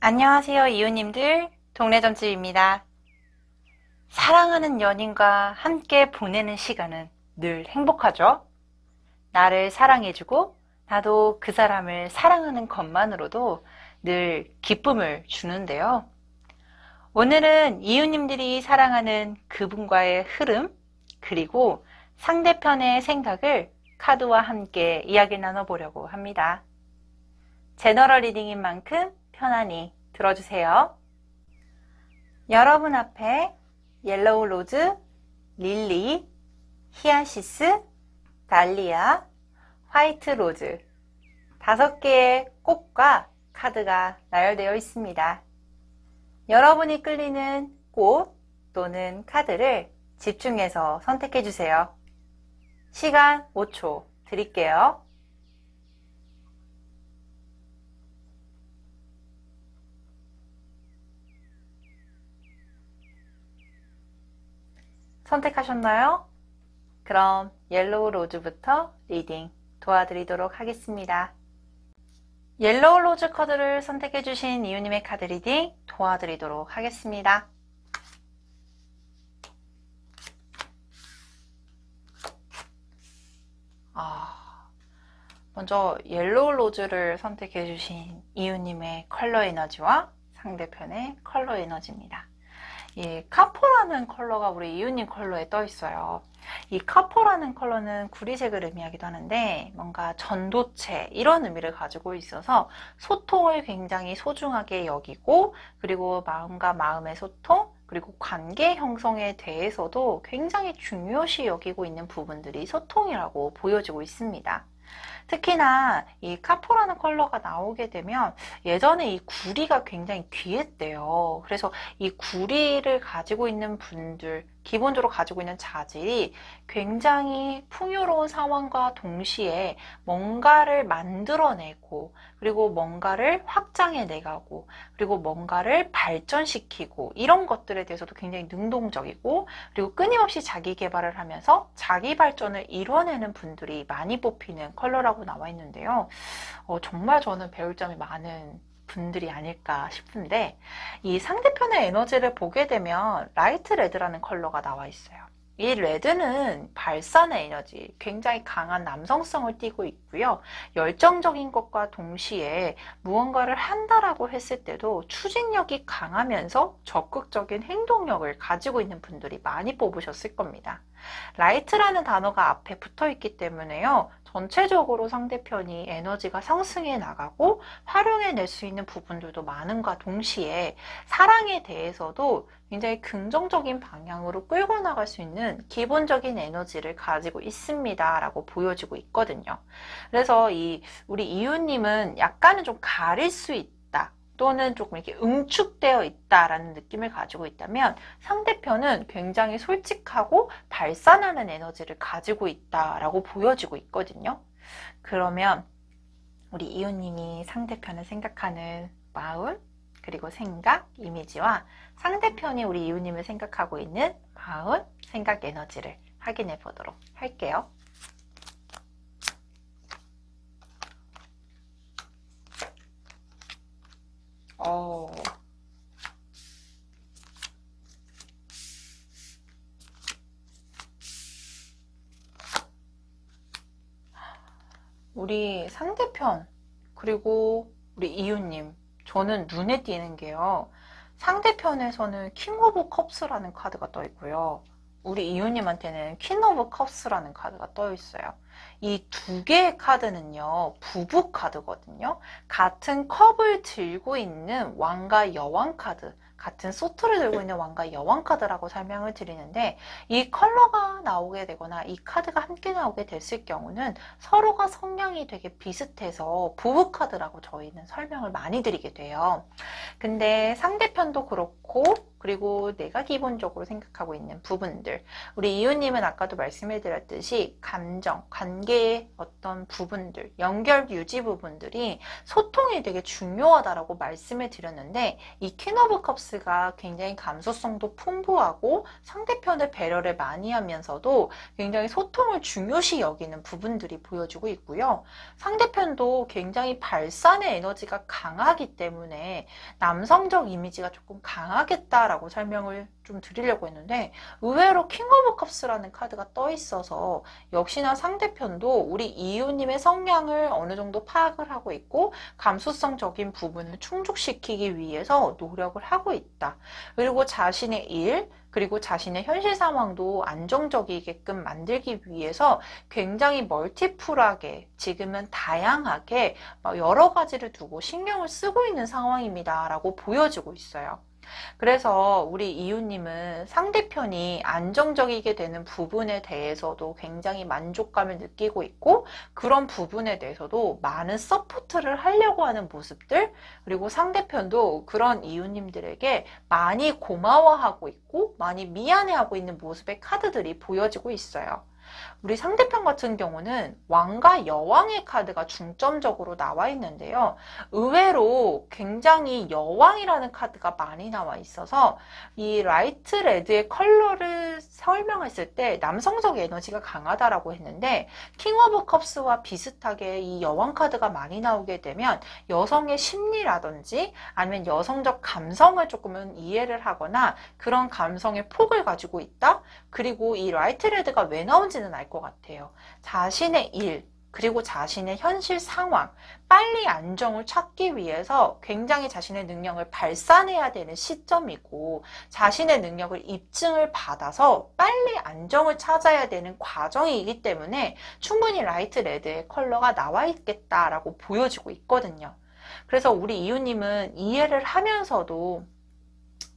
안녕하세요, 이웃님들. 동네점집입니다. 사랑하는 연인과 함께 보내는 시간은 늘 행복하죠? 나를 사랑해주고 나도 그 사람을 사랑하는 것만으로도 늘 기쁨을 주는데요. 오늘은 이웃님들이 사랑하는 그분과의 흐름, 그리고 상대편의 생각을 카드와 함께 이야기 나눠보려고 합니다. 제너럴 리딩인 만큼 편안히 들어주세요. 여러분 앞에 옐로우 로즈, 릴리, 히아시스, 달리아, 화이트 로즈 5개의 꽃과 카드가 나열되어 있습니다. 여러분이 끌리는 꽃 또는 카드를 집중해서 선택해 주세요. 시간 5초 드릴게요. 선택하셨나요? 그럼 옐로우 로즈부터 리딩 도와드리도록 하겠습니다. 옐로우 로즈 카드를 선택해 주신 이웃님의 카드 리딩 도와드리도록 하겠습니다. 먼저 옐로우 로즈를 선택해 주신 이웃님의 컬러 에너지와 상대편의 컬러 에너지입니다. 이 카포라는 컬러가 우리 이웃님 컬러에 떠 있어요. 이 카포라는 컬러는 구리색을 의미하기도 하는데 뭔가 전도체 이런 의미를 가지고 있어서 소통을 굉장히 소중하게 여기고, 그리고 마음과 마음의 소통, 그리고 관계 형성에 대해서도 굉장히 중요시 여기고 있는 부분들이 소통이라고 보여지고 있습니다. 특히나 이 카포라는 컬러가 나오게 되면 예전에 이 구리가 굉장히 귀했대요. 그래서 이 구리를 가지고 있는 분들, 기본적으로 가지고 있는 자질이 굉장히 풍요로운 상황과 동시에 뭔가를 만들어내고, 그리고 뭔가를 확장해 내가고, 그리고 뭔가를 발전시키고, 이런 것들에 대해서도 굉장히 능동적이고, 그리고 끊임없이 자기 개발을 하면서 자기 발전을 이뤄내는 분들이 많이 뽑히는 컬러라고 나와 있는데요. 정말 저는 배울 점이 많은 분들이 아닐까 싶은데, 이 상대편의 에너지를 보게 되면 라이트 레드라는 컬러가 나와 있어요. 이 레드는 발산의 에너지, 굉장히 강한 남성성을 띠고 있고요. 열정적인 것과 동시에 무언가를 한다라고 했을 때도 추진력이 강하면서 적극적인 행동력을 가지고 있는 분들이 많이 뽑으셨을 겁니다. 라이트라는 단어가 앞에 붙어 있기 때문에요. 전체적으로 상대편이 에너지가 상승해 나가고 활용해낼 수 있는 부분들도 많은가 동시에 사랑에 대해서도 굉장히 긍정적인 방향으로 끌고 나갈 수 있는 기본적인 에너지를 가지고 있습니다 라고 보여지고 있거든요. 그래서 우리 이웃님은 약간은 좀 가릴 수 있다, 또는 조금 이렇게 응축되어 있다라는 느낌을 가지고 있다면, 상대편은 굉장히 솔직하고 발산하는 에너지를 가지고 있다라고 보여지고 있거든요. 그러면 우리 이웃님이 상대편을 생각하는 마음, 그리고 생각, 이미지와 상대편이 우리 이웃님을 생각하고 있는 마음, 생각, 에너지를 확인해 보도록 할게요. 우리 상대편, 그리고 우리 이웃님, 저는 눈에 띄는 게요, 상대편에서는 킹 오브 컵스라는 카드가 떠 있고요, 우리 이웃님한테는 퀸 오브 컵스라는 카드가 떠 있어요. 이 2개의 카드는요, 부부 카드거든요. 같은 컵을 들고 있는 왕과 여왕 카드, 같은 소트를 들고 있는 왕과 여왕 카드라고 설명을 드리는데, 이 컬러가 나오게 되거나 이 카드가 함께 나오게 됐을 경우는 서로가 성향이 되게 비슷해서 부부 카드라고 저희는 설명을 많이 드리게 돼요. 근데 상대편도 그렇고, 그리고 내가 기본적으로 생각하고 있는 부분들, 우리 이웃님은 아까도 말씀해 드렸듯이 감정, 관계의 어떤 부분들, 연결 유지 부분들이 소통이 되게 중요하다라고 말씀을 드렸는데, 이 퀸 오브 컵스가 굉장히 감수성도 풍부하고 상대편의 배려를 많이 하면서도 굉장히 소통을 중요시 여기는 부분들이 보여지고 있고요. 상대편도 굉장히 발산의 에너지가 강하기 때문에 남성적 이미지가 조금 강하겠다라고 설명을 좀 드리려고 했는데, 의외로 킹 오브 컵스라는 카드가 떠 있어서 역시나 상대편도 우리 이웃님의 성향을 어느 정도 파악을 하고 있고 감수성적인 부분을 충족시키기 위해서 노력을 하고 있다. 그리고 자신의 일, 그리고 자신의 현실 상황도 안정적이게끔 만들기 위해서 굉장히 멀티플하게, 지금은 다양하게 여러 가지를 두고 신경을 쓰고 있는 상황입니다 라고 보여지고 있어요. 그래서 우리 이웃님은 상대편이 안정적이게 되는 부분에 대해서도 굉장히 만족감을 느끼고 있고, 그런 부분에 대해서도 많은 서포트를 하려고 하는 모습들, 그리고 상대편도 그런 이웃님들에게 많이 고마워하고 있고 많이 미안해하고 있는 모습의 카드들이 보여지고 있어요. 우리 상대편 같은 경우는 왕과 여왕의 카드가 중점적으로 나와 있는데요. 의외로 굉장히 여왕이라는 카드가 많이 나와 있어서 이 라이트 레드의 컬러를 설명했을 때 남성적 에너지가 강하다라고 했는데, 킹 오브 컵스와 비슷하게 이 여왕 카드가 많이 나오게 되면 여성의 심리라든지 아니면 여성적 감성을 조금은 이해를 하거나 그런 감성의 폭을 가지고 있다? 그리고 이 라이트 레드가 왜 나온지는 알 것 같아요. 자신의 일, 그리고 자신의 현실 상황, 빨리 안정을 찾기 위해서 굉장히 자신의 능력을 발산해야 되는 시점이고, 자신의 능력을 입증을 받아서 빨리 안정을 찾아야 되는 과정이기 때문에 충분히 라이트 레드의 컬러가 나와 있겠다라고 보여지고 있거든요. 그래서 우리 이웃님은 이해를 하면서도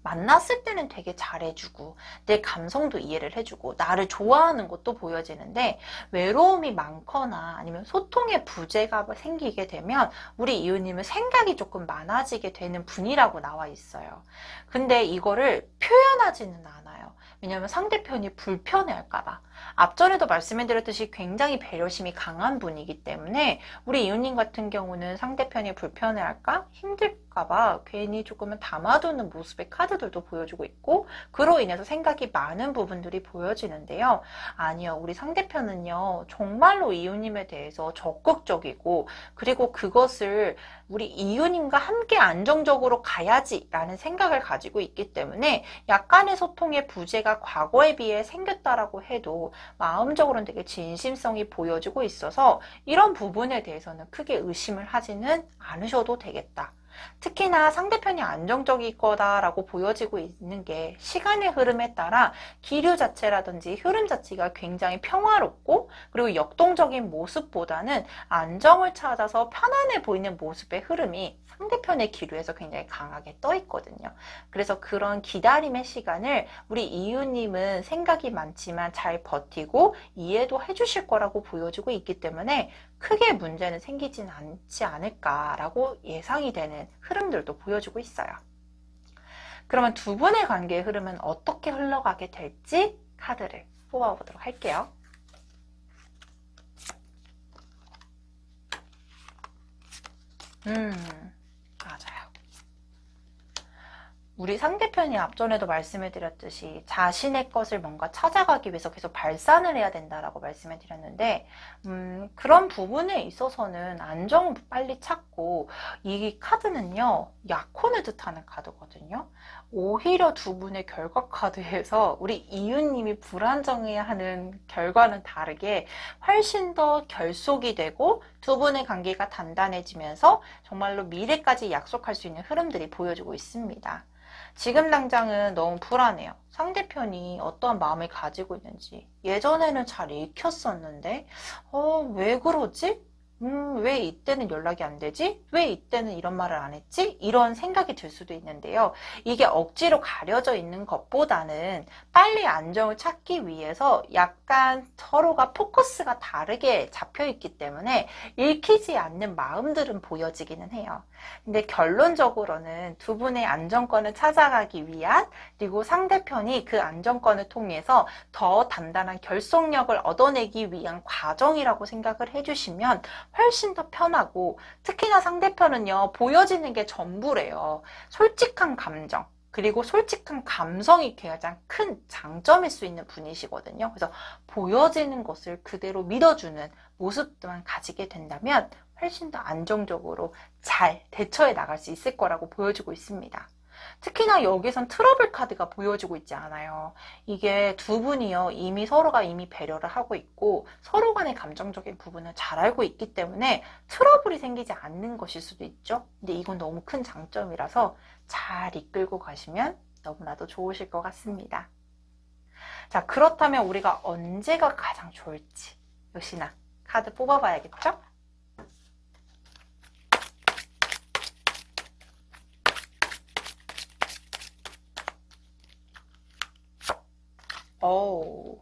만났을 때는 되게 잘해주고 내 감성도 이해를 해주고 나를 좋아하는 것도 보여지는데, 외로움이 많거나 아니면 소통의 부재가 생기게 되면 우리 이웃님은 생각이 조금 많아지게 되는 분이라고 나와 있어요. 근데 이거를 표현하지는 않아요. 왜냐하면 상대편이 불편해할까봐. 앞전에도 말씀해드렸듯이 굉장히 배려심이 강한 분이기 때문에 우리 이웃님 같은 경우는 상대편이 불편해할까? 힘들까봐 괜히 조금은 담아두는 모습의 카드들도 보여주고 있고, 그로 인해서 생각이 많은 부분들이 보여지는데요. 아니요, 우리 상대편은요 정말로 이웃님에 대해서 적극적이고, 그리고 그것을 우리 이웃님과 함께 안정적으로 가야지 라는 생각을 가지고 있기 때문에 약간의 소통의 부재가 과거에 비해 생겼다라고 해도 마음적으로는 되게 진심성이 보여지고 있어서 이런 부분에 대해서는 크게 의심을 하지는 않으셔도 되겠다. 특히나 상대편이 안정적일 거다라고 보여지고 있는 게 시간의 흐름에 따라 기류 자체라든지 흐름 자체가 굉장히 평화롭고, 그리고 역동적인 모습보다는 안정을 찾아서 편안해 보이는 모습의 흐름이 상대편의 기류에서 굉장히 강하게 떠 있거든요. 그래서 그런 기다림의 시간을 우리 이웃님은 생각이 많지만 잘 버티고 이해도 해주실 거라고 보여지고 있기 때문에 크게 문제는 생기진 않지 않을까라고 예상이 되는 흐름들도 보여주고 있어요. 그러면 두 분의 관계의 흐름은 어떻게 흘러가게 될지 카드를 뽑아보도록 할게요. 맞아요. 우리 상대편이 앞전에도 말씀을 드렸듯이 자신의 것을 뭔가 찾아가기 위해서 계속 발산을 해야 된다라고 말씀을 드렸는데, 그런 부분에 있어서는 안정을 빨리 찾고, 이 카드는요 약혼을 뜻하는 카드거든요. 오히려 두 분의 결과 카드에서 우리 이웃님이 불안정해하는 결과는 다르게 훨씬 더 결속이 되고 두 분의 관계가 단단해지면서 정말로 미래까지 약속할 수 있는 흐름들이 보여지고 있습니다. 지금 당장은 너무 불안해요. 상대편이 어떠한 마음을 가지고 있는지. 예전에는 잘 읽혔었는데 왜 그러지? 왜 이때는 연락이 안 되지? 왜 이때는 이런 말을 안 했지? 이런 생각이 들 수도 있는데요. 이게 억지로 가려져 있는 것보다는 빨리 안정을 찾기 위해서 약간 서로가 포커스가 다르게 잡혀 있기 때문에 읽히지 않는 마음들은 보여지기는 해요. 근데 결론적으로는 두 분의 안정권을 찾아가기 위한, 그리고 상대편이 그 안정권을 통해서 더 단단한 결속력을 얻어내기 위한 과정이라고 생각을 해주시면 훨씬 더 편하고, 특히나 상대편은요, 보여지는 게 전부래요. 솔직한 감정, 그리고 솔직한 감성이 가장 큰 장점일 수 있는 분이시거든요. 그래서 보여지는 것을 그대로 믿어주는 모습만 가지게 된다면 훨씬 더 안정적으로 잘 대처해 나갈 수 있을 거라고 보여지고 있습니다. 특히나 여기선 트러블 카드가 보여지고 있지 않아요. 이게 두 분이요, 서로가 이미 배려를 하고 있고 서로 간의 감정적인 부분을 잘 알고 있기 때문에 트러블이 생기지 않는 것일 수도 있죠. 근데 이건 너무 큰 장점이라서 잘 이끌고 가시면 너무나도 좋으실 것 같습니다. 자, 그렇다면 우리가 언제가 가장 좋을지 역시나 카드 뽑아봐야겠죠? 오.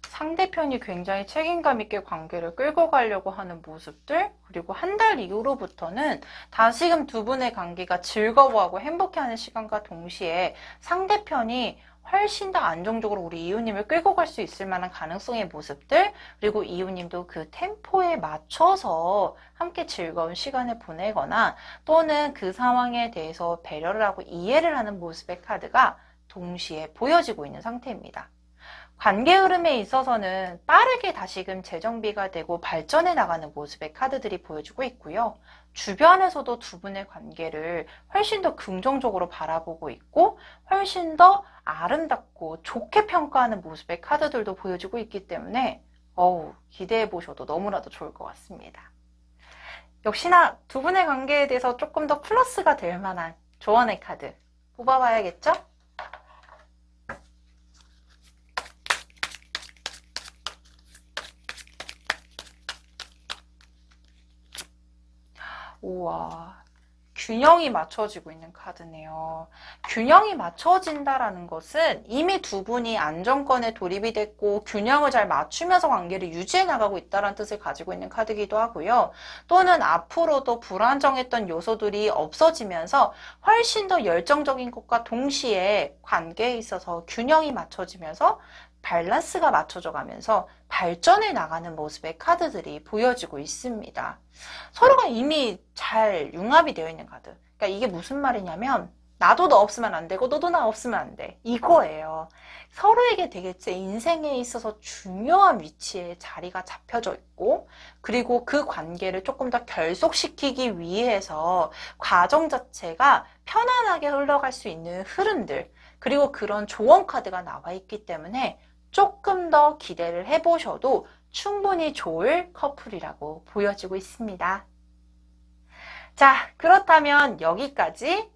상대편이 굉장히 책임감 있게 관계를 끌고 가려고 하는 모습들, 그리고 한 달 이후로부터는 다시금 두 분의 관계가 즐거워하고 행복해하는 시간과 동시에 상대편이 훨씬 더 안정적으로 우리 이웃님을 끌고 갈 수 있을 만한 가능성의 모습들, 그리고 이웃님도 그 템포에 맞춰서 함께 즐거운 시간을 보내거나 또는 그 상황에 대해서 배려를 하고 이해를 하는 모습의 카드가 동시에 보여지고 있는 상태입니다. 관계 흐름에 있어서는 빠르게 다시금 재정비가 되고 발전해 나가는 모습의 카드들이 보여주고 있고요. 주변에서도 두 분의 관계를 훨씬 더 긍정적으로 바라보고 있고 훨씬 더 아름답고 좋게 평가하는 모습의 카드들도 보여주고 있기 때문에 기대해 보셔도 너무나도 좋을 것 같습니다. 역시나 두 분의 관계에 대해서 조금 더 플러스가 될 만한 조언의 카드 뽑아봐야겠죠? 우와, 균형이 맞춰지고 있는 카드네요. 균형이 맞춰진다라는 것은 이미 두 분이 안정권에 돌입이 됐고 균형을 잘 맞추면서 관계를 유지해 나가고 있다는 뜻을 가지고 있는 카드이기도 하고요. 또는 앞으로도 불안정했던 요소들이 없어지면서 훨씬 더 열정적인 것과 동시에 관계에 있어서 균형이 맞춰지면서 밸런스가 맞춰져 가면서 발전해 나가는 모습의 카드들이 보여지고 있습니다. 서로가 이미 잘 융합이 되어 있는 카드. 그러니까 이게 무슨 말이냐면 나도 너 없으면 안 되고 너도 나 없으면 안 돼. 이거예요. 서로에게 되게 제 인생에 있어서 중요한 위치에 자리가 잡혀져 있고, 그리고 그 관계를 조금 더 결속시키기 위해서 과정 자체가 편안하게 흘러갈 수 있는 흐름들, 그리고 그런 조언 카드가 나와 있기 때문에 조금 더 기대를 해보셔도 충분히 좋을 커플이라고 보여지고 있습니다. 자, 그렇다면 여기까지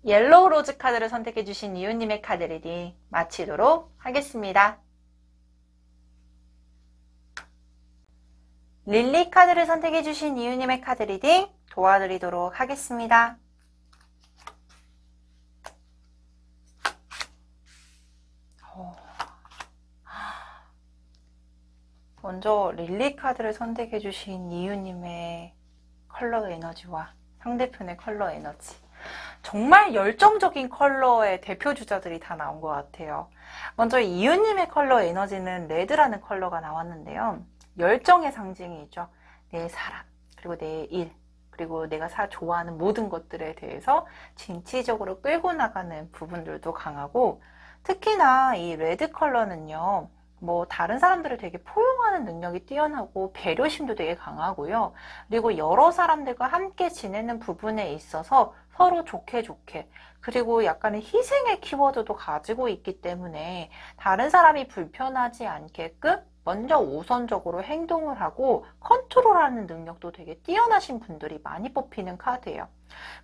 옐로우 로즈 카드를 선택해주신 이웃님의 카드 리딩 마치도록 하겠습니다. 릴리 카드를 선택해주신 이웃님의 카드 리딩 도와드리도록 하겠습니다. 먼저 릴리 카드를 선택해주신 이유님의 컬러 에너지와 상대편의 컬러 에너지, 정말 열정적인 컬러의 대표 주자들이 다 나온 것 같아요. 먼저 이유님의 컬러 에너지는 레드라는 컬러가 나왔는데요. 열정의 상징이죠. 내 사람, 그리고 내 일, 그리고 내가 좋아하는 모든 것들에 대해서 진취적으로 끌고 나가는 부분들도 강하고, 특히나 이 레드 컬러는요, 다른 사람들을 되게 포용하는 능력이 뛰어나고 배려심도 되게 강하고요. 그리고 여러 사람들과 함께 지내는 부분에 있어서 서로 좋게, 그리고 약간의 희생의 키워드도 가지고 있기 때문에 다른 사람이 불편하지 않게끔 먼저 우선적으로 행동을 하고 컨트롤하는 능력도 되게 뛰어나신 분들이 많이 뽑히는 카드예요.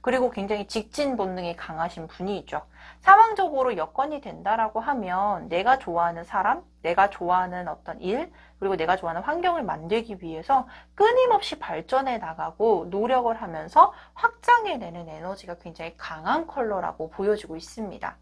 그리고 굉장히 직진 본능이 강하신 분이죠. 상황적으로 여건이 된다라고 하면 내가 좋아하는 사람, 내가 좋아하는 어떤 일, 그리고 내가 좋아하는 환경을 만들기 위해서 끊임없이 발전해 나가고 노력을 하면서 확장해내는 에너지가 굉장히 강한 컬러라고 보여지고 있습니다.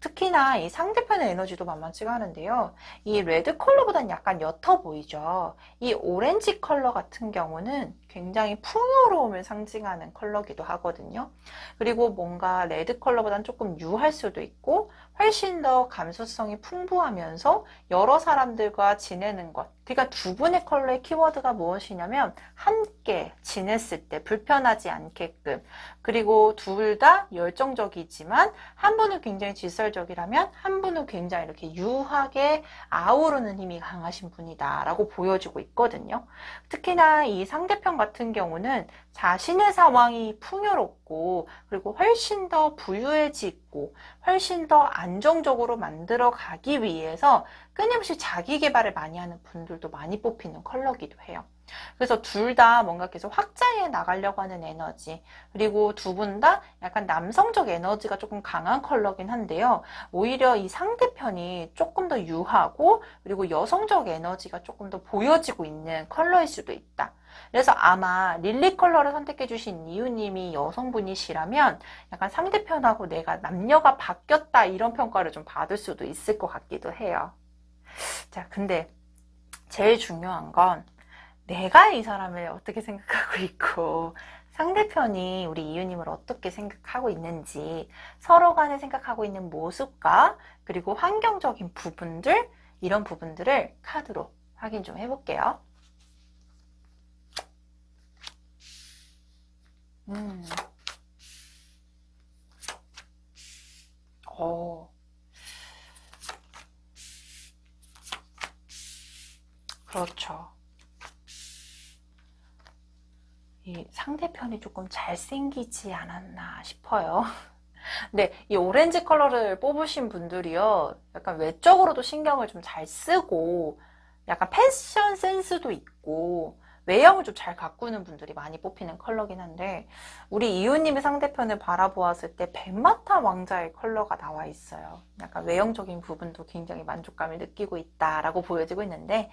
특히나 이 상대편의 에너지도 만만치가 않은데요. 이 레드 컬러보다는 약간 옅어 보이죠. 이 오렌지 컬러 같은 경우는 굉장히 풍요로움을 상징하는 컬러기도 하거든요. 그리고 뭔가 레드 컬러보다는 조금 유할 수도 있고 훨씬 더 감수성이 풍부하면서 여러 사람들과 지내는 것. 그러니까 두 분의 컬러의 키워드가 무엇이냐면 함께 지냈을 때 불편하지 않게끔, 그리고 둘 다 열정적이지만 한 분은 굉장히 질설적이라면 한 분은 굉장히 이렇게 유하게 아우르는 힘이 강하신 분이다 라고 보여지고 있거든요. 특히나 이 상대편 같은 경우는 자신의 상황이 풍요롭고 그리고 훨씬 더 부유해지고 훨씬 더 안정적으로 만들어 가기 위해서 끊임없이 자기 개발을 많이 하는 분들도 많이 뽑히는 컬러기도 해요. 그래서 둘 다 뭔가 계속 확장해 나가려고 하는 에너지, 그리고 두 분 다 약간 남성적 에너지가 조금 강한 컬러긴 한데요. 오히려 이 상대편이 조금 더 유하고 그리고 여성적 에너지가 조금 더 보여지고 있는 컬러일 수도 있다. 그래서 아마 릴리 컬러를 선택해 주신 이유님이 여성분이시라면 약간 상대편하고 내가 남녀가 바뀌었다 이런 평가를 좀 받을 수도 있을 것 같기도 해요. 자, 근데 제일 중요한 건 내가 이 사람을 어떻게 생각하고 있고 상대편이 우리 이유님을 어떻게 생각하고 있는지, 서로 간에 생각하고 있는 모습과 그리고 환경적인 부분들, 이런 부분들을 카드로 확인 좀 해볼게요. 그렇죠. 이 상대편이 조금 잘생기지 않았나 싶어요. 근데 이 오렌지 컬러를 뽑으신 분들이요, 약간 외적으로도 신경을 좀 잘 쓰고 약간 패션 센스도 있고 외형을 좀 잘 가꾸는 분들이 많이 뽑히는 컬러긴 한데, 우리 이유님의 상대편을 바라보았을 때 벤마타 왕자의 컬러가 나와 있어요. 약간 외형적인 부분도 굉장히 만족감을 느끼고 있다라고 보여지고 있는데,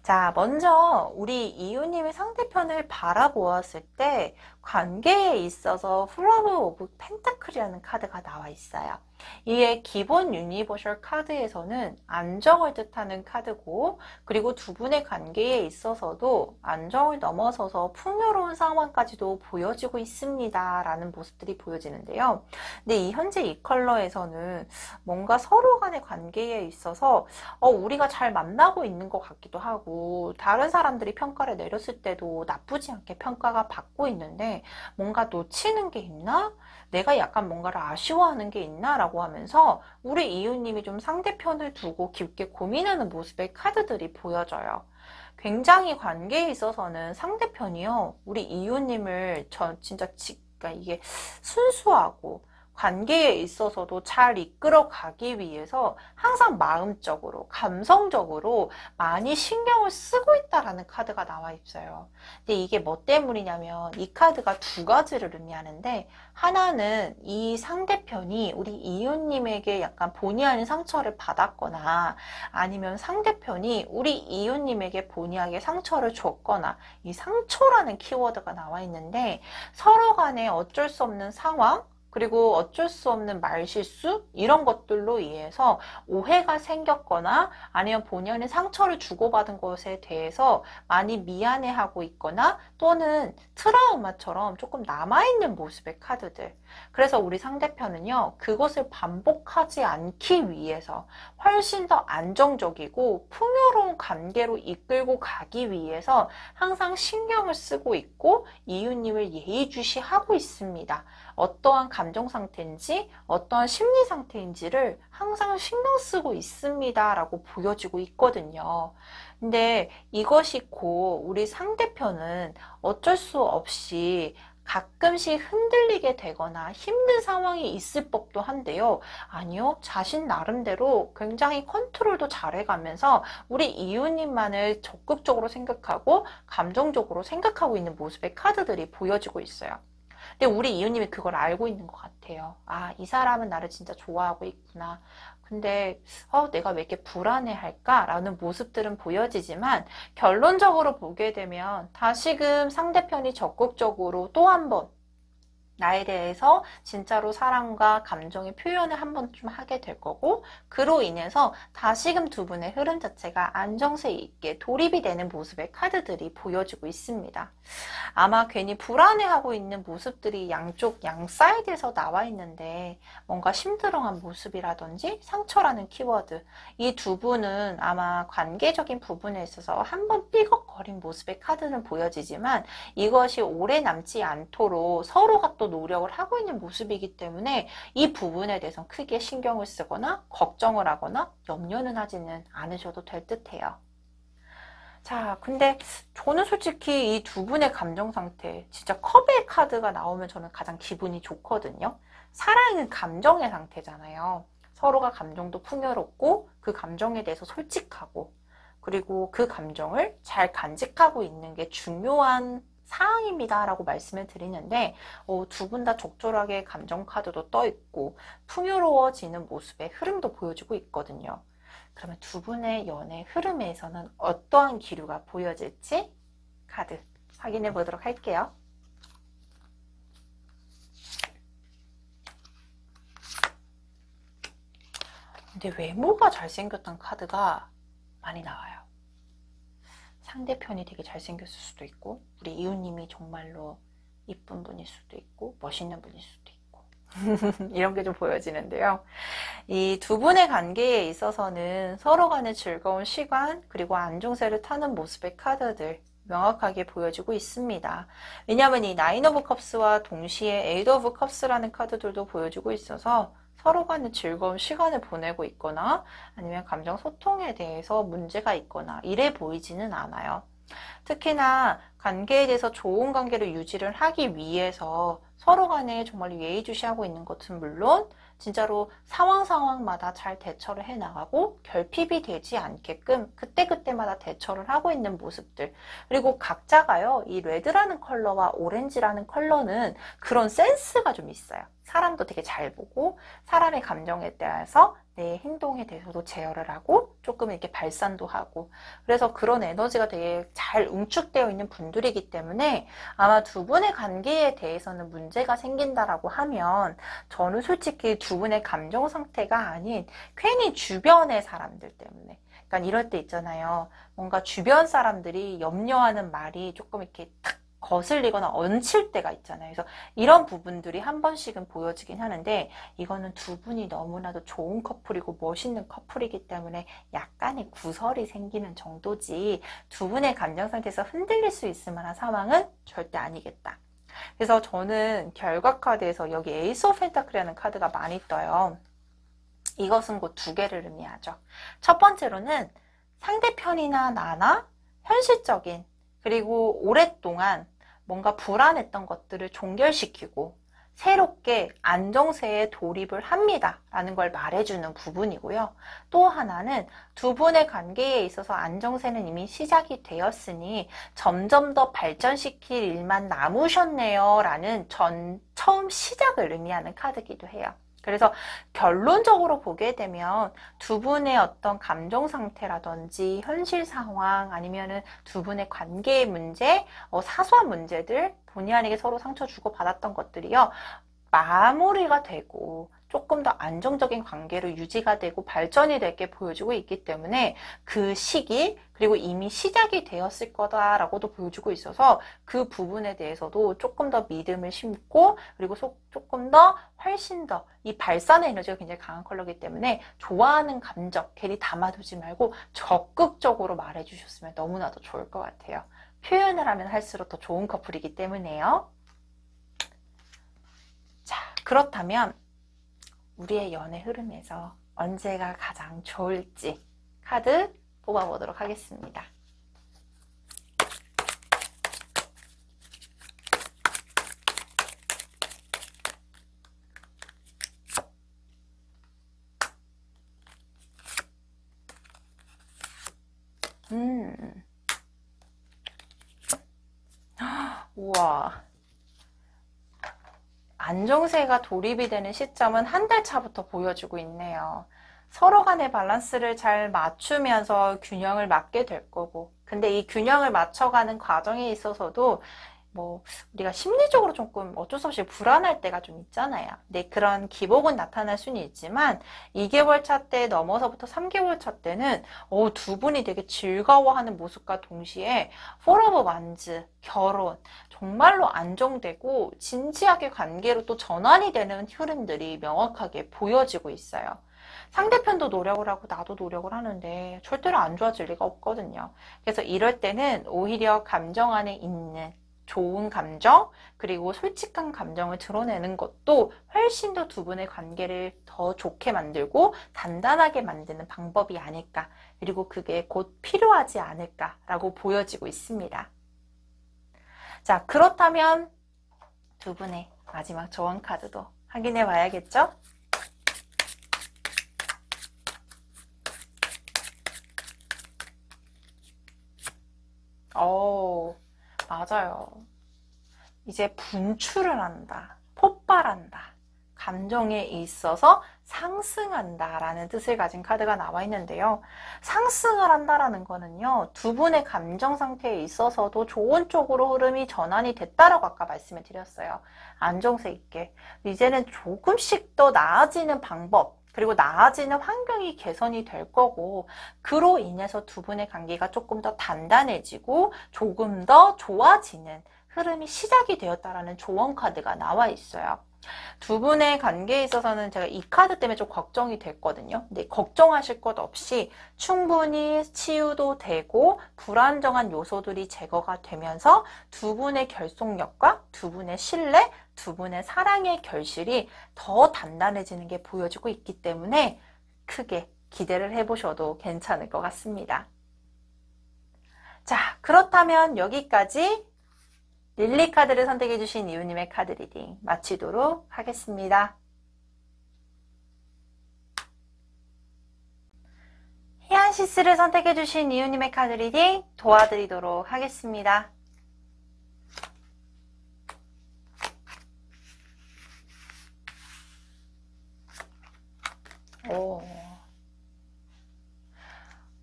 자, 먼저 우리 이유님의 상대편을 바라보았을 때 관계에 있어서 플러브 오브 펜타클이라는 카드가 나와 있어요. 이게 기본 유니버셜 카드에서는 안정을 뜻하는 카드고, 그리고 두 분의 관계에 있어서도 안정을 넘어서서 풍요로운 상황까지도 보여지고 있습니다 라는 모습들이 보여지는데요. 근데 현재 이 컬러에서는 뭔가 서로 간의 관계에 있어서 우리가 잘 만나고 있는 것 같기도 하고, 다른 사람들이 평가를 내렸을 때도 나쁘지 않게 평가가 받고 있는데 뭔가 놓치는 게 있나? 내가 약간 뭔가를 아쉬워하는 게 있나? 라고 하면서 우리 이유님이 좀 상대편을 두고 깊게 고민하는 모습의 카드들이 보여져요. 굉장히 관계에 있어서는 상대편이요, 우리 이유님을 진짜 그러니까 이게 순수하고 관계에 있어서도 잘 이끌어 가기 위해서 항상 마음적으로, 감성적으로 많이 신경을 쓰고 있다라는 카드가 나와 있어요. 근데 이게 뭐 때문이냐면 이 카드가 두 가지를 의미하는데, 하나는 이 상대편이 우리 이유님에게 약간 본의 아닌 상처를 받았거나, 아니면 상대편이 우리 이유님에게 본의 아니게 상처를 줬거나, 이 상처라는 키워드가 나와 있는데, 서로 간에 어쩔 수 없는 상황, 그리고 어쩔 수 없는 말실수, 이런 것들로 인해서 오해가 생겼거나 아니면 본연의 상처를 주고받은 것에 대해서 많이 미안해하고 있거나, 또는 트라우마처럼 조금 남아있는 모습의 카드들. 그래서 우리 상대편은요, 그것을 반복하지 않기 위해서 훨씬 더 안정적이고 풍요로운 관계로 이끌고 가기 위해서 항상 신경을 쓰고 있고 이유님을 예의주시하고 있습니다. 어떠한 감정 상태인지 어떠한 심리 상태인지를 항상 신경 쓰고 있습니다 라고 보여지고 있거든요. 근데 이것이 곧 우리 상대편은 어쩔 수 없이 가끔씩 흔들리게 되거나 힘든 상황이 있을 법도 한데요. 아니요, 자신 나름대로 굉장히 컨트롤도 잘해가면서 우리 이웃님만을 적극적으로 생각하고 감정적으로 생각하고 있는 모습의 카드들이 보여지고 있어요. 근데 우리 이웃님이 그걸 알고 있는 것 같아요. 아, 이 사람은 나를 진짜 좋아하고 있구나. 근데 내가 왜 이렇게 불안해할까? 라는 모습들은 보여지지만 결론적으로 보게 되면 다시금 상대편이 적극적으로 또 한 번 나에 대해서 진짜로 사랑과 감정의 표현을 한번 좀 하게 될 거고, 그로 인해서 다시금 두 분의 흐름 자체가 안정세 있게 돌입이 되는 모습의 카드들이 보여지고 있습니다. 아마 괜히 불안해하고 있는 모습들이 양쪽 양 사이드에서 나와 있는데 뭔가 심드렁한 모습이라든지 상처라는 키워드, 이 두 분은 아마 관계적인 부분에 있어서 한번 삐걱거린 모습의 카드는 보여지지만 이것이 오래 남지 않도록 서로가 또 노력을 하고 있는 모습이기 때문에 이 부분에 대해서 크게 신경을 쓰거나 걱정을 하거나 염려는 하지는 않으셔도 될 듯해요. 자, 근데 저는 솔직히 이 두 분의 감정 상태, 진짜 컵의 카드가 나오면 저는 가장 기분이 좋거든요. 사랑은 감정의 상태잖아요. 서로가 감정도 풍요롭고 그 감정에 대해서 솔직하고, 그리고 그 감정을 잘 간직하고 있는 게 중요한 사항입니다 라고 말씀을 드리는데, 두 분 다 적절하게 감정 카드도 떠 있고 풍요로워지는 모습의 흐름도 보여주고 있거든요. 그러면 두 분의 연애 흐름에서는 어떠한 기류가 보여질지 카드 확인해 보도록 할게요. 근데 외모가 잘생겼던 카드가 많이 나와요. 상대편이 되게 잘생겼을 수도 있고, 우리 이웃님이 정말로 이쁜 분일 수도 있고, 멋있는 분일 수도 있고 이런 게 좀 보여지는데요. 이 두 분의 관계에 있어서는 서로 간의 즐거운 시간, 그리고 안정세를 타는 모습의 카드들 명확하게 보여지고 있습니다. 왜냐하면 이 나인 오브 컵스와 동시에 에이드 오브 컵스라는 카드들도 보여지고 있어서 서로 간의 즐거운 시간을 보내고 있거나 아니면 감정 소통에 대해서 문제가 있거나 이래 보이지는 않아요. 특히나 관계에 대해서 좋은 관계를 유지를 하기 위해서 서로 간에 정말 예의주시하고 있는 것은 물론 진짜로 상황마다 잘 대처를 해나가고 결핍이 되지 않게끔 그때그때마다 대처를 하고 있는 모습들, 그리고 각자가요, 이 레드라는 컬러와 오렌지라는 컬러는 그런 센스가 좀 있어요. 사람도 되게 잘 보고 사람의 감정에 대해서 내 행동에 대해서도 제어를 하고 조금 이렇게 발산도 하고, 그래서 그런 에너지가 되게 잘 응축되어 있는 분들이기 때문에 아마 두 분의 관계에 대해서는 문제가 생긴다라고 하면 저는 솔직히 두 분의 감정 상태가 아닌 괜히 주변의 사람들 때문에, 그러니까 이럴 때 있잖아요. 뭔가 주변 사람들이 염려하는 말이 조금 이렇게 탁 거슬리거나 얹힐 때가 있잖아요. 그래서 이런 부분들이 한 번씩은 보여지긴 하는데 이거는 두 분이 너무나도 좋은 커플이고 멋있는 커플이기 때문에 약간의 구설이 생기는 정도지 두 분의 감정 상태에서 흔들릴 수 있을 만한 상황은 절대 아니겠다. 그래서 저는 결과 카드에서 여기 에이스 오브 펜타클이라는 카드가 많이 떠요. 이것은 곧 두 개를 의미하죠. 첫 번째로는 상대편이나 나나 현실적인, 그리고 오랫동안 뭔가 불안했던 것들을 종결시키고 새롭게 안정세에 돌입을 합니다 라는 걸 말해주는 부분이고요. 또 하나는 두 분의 관계에 있어서 안정세는 이미 시작이 되었으니 점점 더 발전시킬 일만 남으셨네요 라는 처음 시작을 의미하는 카드이기도 해요. 그래서 결론적으로 보게 되면 두 분의 어떤 감정 상태라든지 현실 상황, 아니면은 두 분의 관계의 문제, 사소한 문제들, 본의 아니게 서로 상처 주고 받았던 것들이요, 마무리가 되고 조금 더 안정적인 관계로 유지가 되고 발전이 되게 보여주고 있기 때문에 그 시기, 그리고 이미 시작이 되었을 거다라고도 보여주고 있어서 그 부분에 대해서도 조금 더 믿음을 심고, 그리고 조금 더 훨씬 더 이 발산의 에너지가 굉장히 강한 컬러이기 때문에 좋아하는 감정 괜히 담아두지 말고 적극적으로 말해주셨으면 너무나도 좋을 것 같아요. 표현을 하면 할수록 더 좋은 커플이기 때문에요. 자, 그렇다면 우리의 연애 흐름에서 언제가 가장 좋을지 카드 뽑아보도록 하겠습니다. 우와. 안정세가 돌입이 되는 시점은 한 달 차부터 보여주고 있네요. 서로 간의 밸런스를 잘 맞추면서 균형을 맞게 될 거고, 근데 이 균형을 맞춰가는 과정에 있어서도 우리가 심리적으로 조금 어쩔 수 없이 불안할 때가 좀 있잖아요. 근데 그런 기복은 나타날 수는 있지만 2개월 차 때 넘어서부터 3개월 차 때는 두 분이 되게 즐거워하는 모습과 동시에 Four of Wands, 결혼, 정말로 안정되고 진지하게 관계로 또 전환이 되는 흐름들이 명확하게 보여지고 있어요. 상대편도 노력을 하고 나도 노력을 하는데 절대로 안 좋아질 리가 없거든요. 그래서 이럴 때는 오히려 감정 안에 있는 좋은 감정, 그리고 솔직한 감정을 드러내는 것도 훨씬 더 두 분의 관계를 더 좋게 만들고 단단하게 만드는 방법이 아닐까, 그리고 그게 곧 필요하지 않을까라고 보여지고 있습니다. 자, 그렇다면 두 분의 마지막 조언 카드도 확인해 봐야겠죠? 맞아요. 이제 분출을 한다, 폭발한다, 감정에 있어서 상승한다 라는 뜻을 가진 카드가 나와 있는데요. 상승을 한다라는 거는요, 두 분의 감정 상태에 있어서도 좋은 쪽으로 흐름이 전환이 됐다라고 아까 말씀을 드렸어요. 안정세 있게. 이제는 조금씩 더 나아지는 방법, 그리고 나아지는 환경이 개선이 될 거고, 그로 인해서 두 분의 관계가 조금 더 단단해지고 조금 더 좋아지는 흐름이 시작이 되었다라는 조언 카드가 나와 있어요. 두 분의 관계에 있어서는 제가 이 카드 때문에 좀 걱정이 됐거든요. 근데 걱정하실 것 없이 충분히 치유도 되고 불안정한 요소들이 제거가 되면서 두 분의 결속력과 두 분의 신뢰, 두 분의 사랑의 결실이 더 단단해지는 게 보여지고 있기 때문에 크게 기대를 해보셔도 괜찮을 것 같습니다. 자, 그렇다면 여기까지 릴리 카드를 선택해주신 이유님의 카드 리딩 마치도록 하겠습니다. 히안시스를 선택해주신 이유님의 카드 리딩 도와드리도록 하겠습니다.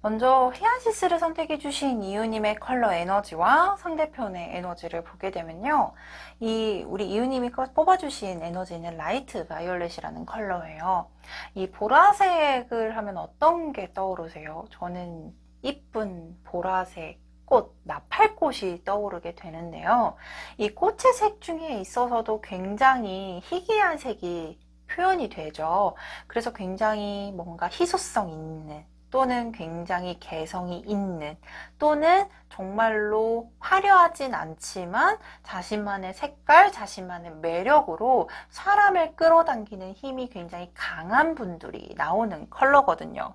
먼저 히안시스를 선택해주신 이유님의 컬러 에너지와 상대편의 에너지를 보게 되면요, 우리 이유님이 뽑아주신 에너지는 라이트 바이올렛이라는 컬러예요. 이 보라색을 하면 어떤 게 떠오르세요? 저는 이쁜 보라색 꽃, 나팔꽃이 떠오르게 되는데요. 이 꽃의 색 중에 있어서도 굉장히 희귀한 색이 표현이 되죠. 그래서 굉장히 뭔가 희소성 있는, 또는 굉장히 개성이 있는, 또는 정말로 화려하진 않지만 자신만의 색깔, 자신만의 매력으로 사람을 끌어당기는 힘이 굉장히 강한 분들이 나오는 컬러거든요.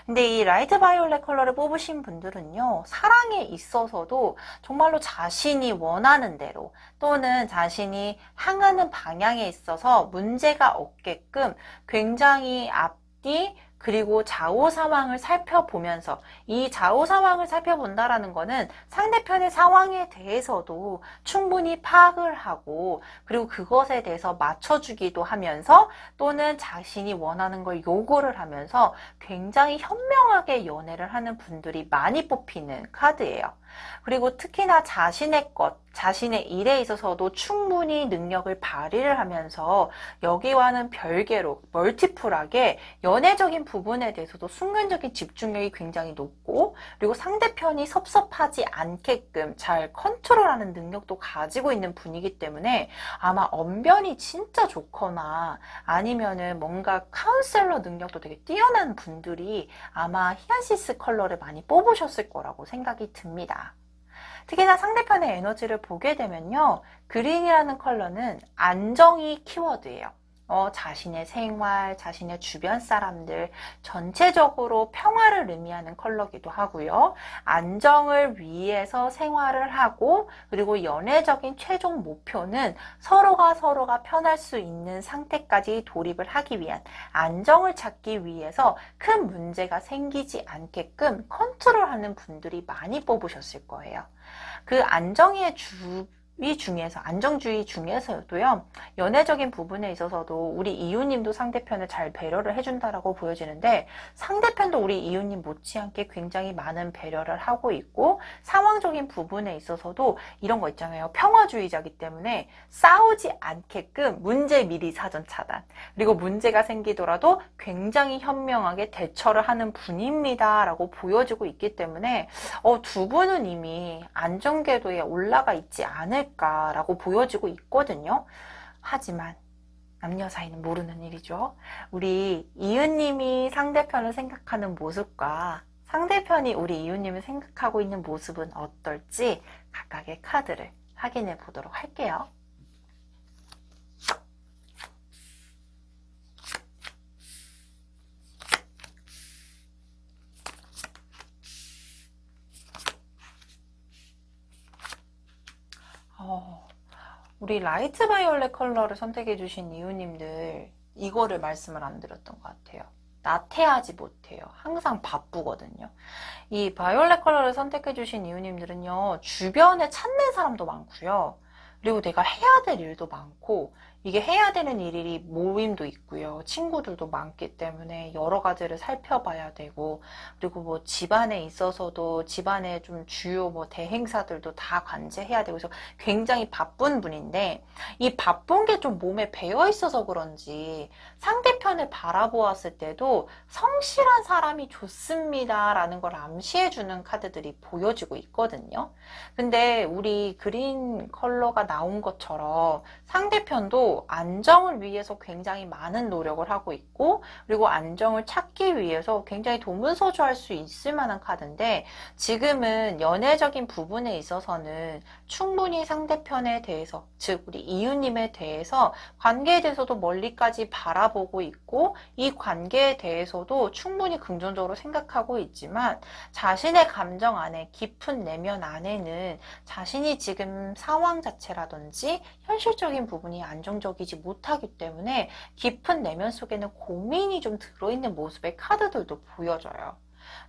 근데 이 라이트 바이올렛 컬러를 뽑으신 분들은요, 사랑에 있어서도 정말로 자신이 원하는 대로, 또는 자신이 향하는 방향에 있어서 문제가 없게끔 굉장히 앞뒤, 그리고 좌우 상황을 살펴보면서, 이 좌우 상황을 살펴본다라는 거는 상대편의 상황에 대해서도 충분히 파악을 하고, 그리고 그것에 대해서 맞춰주기도 하면서, 또는 자신이 원하는 걸 요구를 하면서 굉장히 현명하게 연애를 하는 분들이 많이 뽑히는 카드예요. 그리고 특히나 자신의 것, 자신의 일에 있어서도 충분히 능력을 발휘를 하면서 여기와는 별개로 멀티플하게 연애적인 부분에 대해서도 순간적인 집중력이 굉장히 높고, 그리고 상대편이 섭섭하지 않게끔 잘 컨트롤하는 능력도 가지고 있는 분이기 때문에 아마 언변이 진짜 좋거나 아니면은 뭔가 카운셀러 능력도 되게 뛰어난 분들이 아마 히안시스 컬러를 많이 뽑으셨을 거라고 생각이 듭니다. 특히나 상대편의 에너지를 보게 되면요, 그린이라는 컬러는 안정이 키워드예요. 자신의 생활, 자신의 주변 사람들, 전체적으로 평화를 의미하는 컬러기도 하고요. 안정을 위해서 생활을 하고, 그리고 연애적인 최종 목표는 서로가 편할 수 있는 상태까지 돌입을 하기 위한 안정을 찾기 위해서 큰 문제가 생기지 않게끔 컨트롤하는 분들이 많이 뽑으셨을 거예요. 그 안정주의 중에서도요, 연애적인 부분에 있어서도 우리 이웃님도 상대편을 잘 배려를 해준다라고 보여지는데, 상대편도 우리 이웃님 못지않게 굉장히 많은 배려를 하고 있고, 상황적인 부분에 있어서도 이런 거 있잖아요. 평화주의자이기 때문에 싸우지 않게끔 문제 미리 사전 차단, 그리고 문제가 생기더라도 굉장히 현명하게 대처를 하는 분입니다 라고 보여지고 있기 때문에 두 분은 이미 안정궤도에 올라가 있지 않을까라고 보여지고 있거든요. 하지만 남녀 사이는 모르는 일이죠. 우리 이웃님이 상대편을 생각하는 모습과 상대편이 우리 이웃님을 생각하고 있는 모습은 어떨지 각각의 카드를 확인해 보도록 할게요. 우리 라이트 바이올렛 컬러를 선택해 주신 이웃님들, 이거를 말씀을 안 드렸던 것 같아요. 나태하지 못해요. 항상 바쁘거든요. 이 바이올렛 컬러를 선택해 주신 이웃님들은요, 주변에 찾는 사람도 많고요. 그리고 내가 해야 될 일도 많고, 이게 해야 되는 일이 모임도 있고요. 친구들도 많기 때문에 여러 가지를 살펴봐야 되고, 그리고 뭐 집안에 있어서도 집안에 좀 주요 뭐 대행사들도 다 관제해야 되고, 그래서 굉장히 바쁜 분인데, 이 바쁜 게 좀 몸에 배어 있어서 그런지 상대편을 바라보았을 때도 성실한 사람이 좋습니다라는 걸 암시해주는 카드들이 보여지고 있거든요. 근데 우리 그린 컬러가 나온 것처럼 상대편도 안정을 위해서 굉장히 많은 노력을 하고 있고, 그리고 안정을 찾기 위해서 굉장히 동분서주할 수 있을 만한 카드인데, 지금은 연애적인 부분에 있어서는 충분히 상대편에 대해서, 즉 우리 이웃님에 대해서 관계에 대해서도 멀리까지 바라보고 있고, 이 관계에 대해서도 충분히 긍정적으로 생각하고 있지만, 자신의 감정 안에, 깊은 내면 안에는 자신이 지금 상황 자체라든지 현실적인 부분이 안정적이지 못하기 때문에 깊은 내면 속에는 고민이 좀 들어있는 모습의 카드들도 보여져요.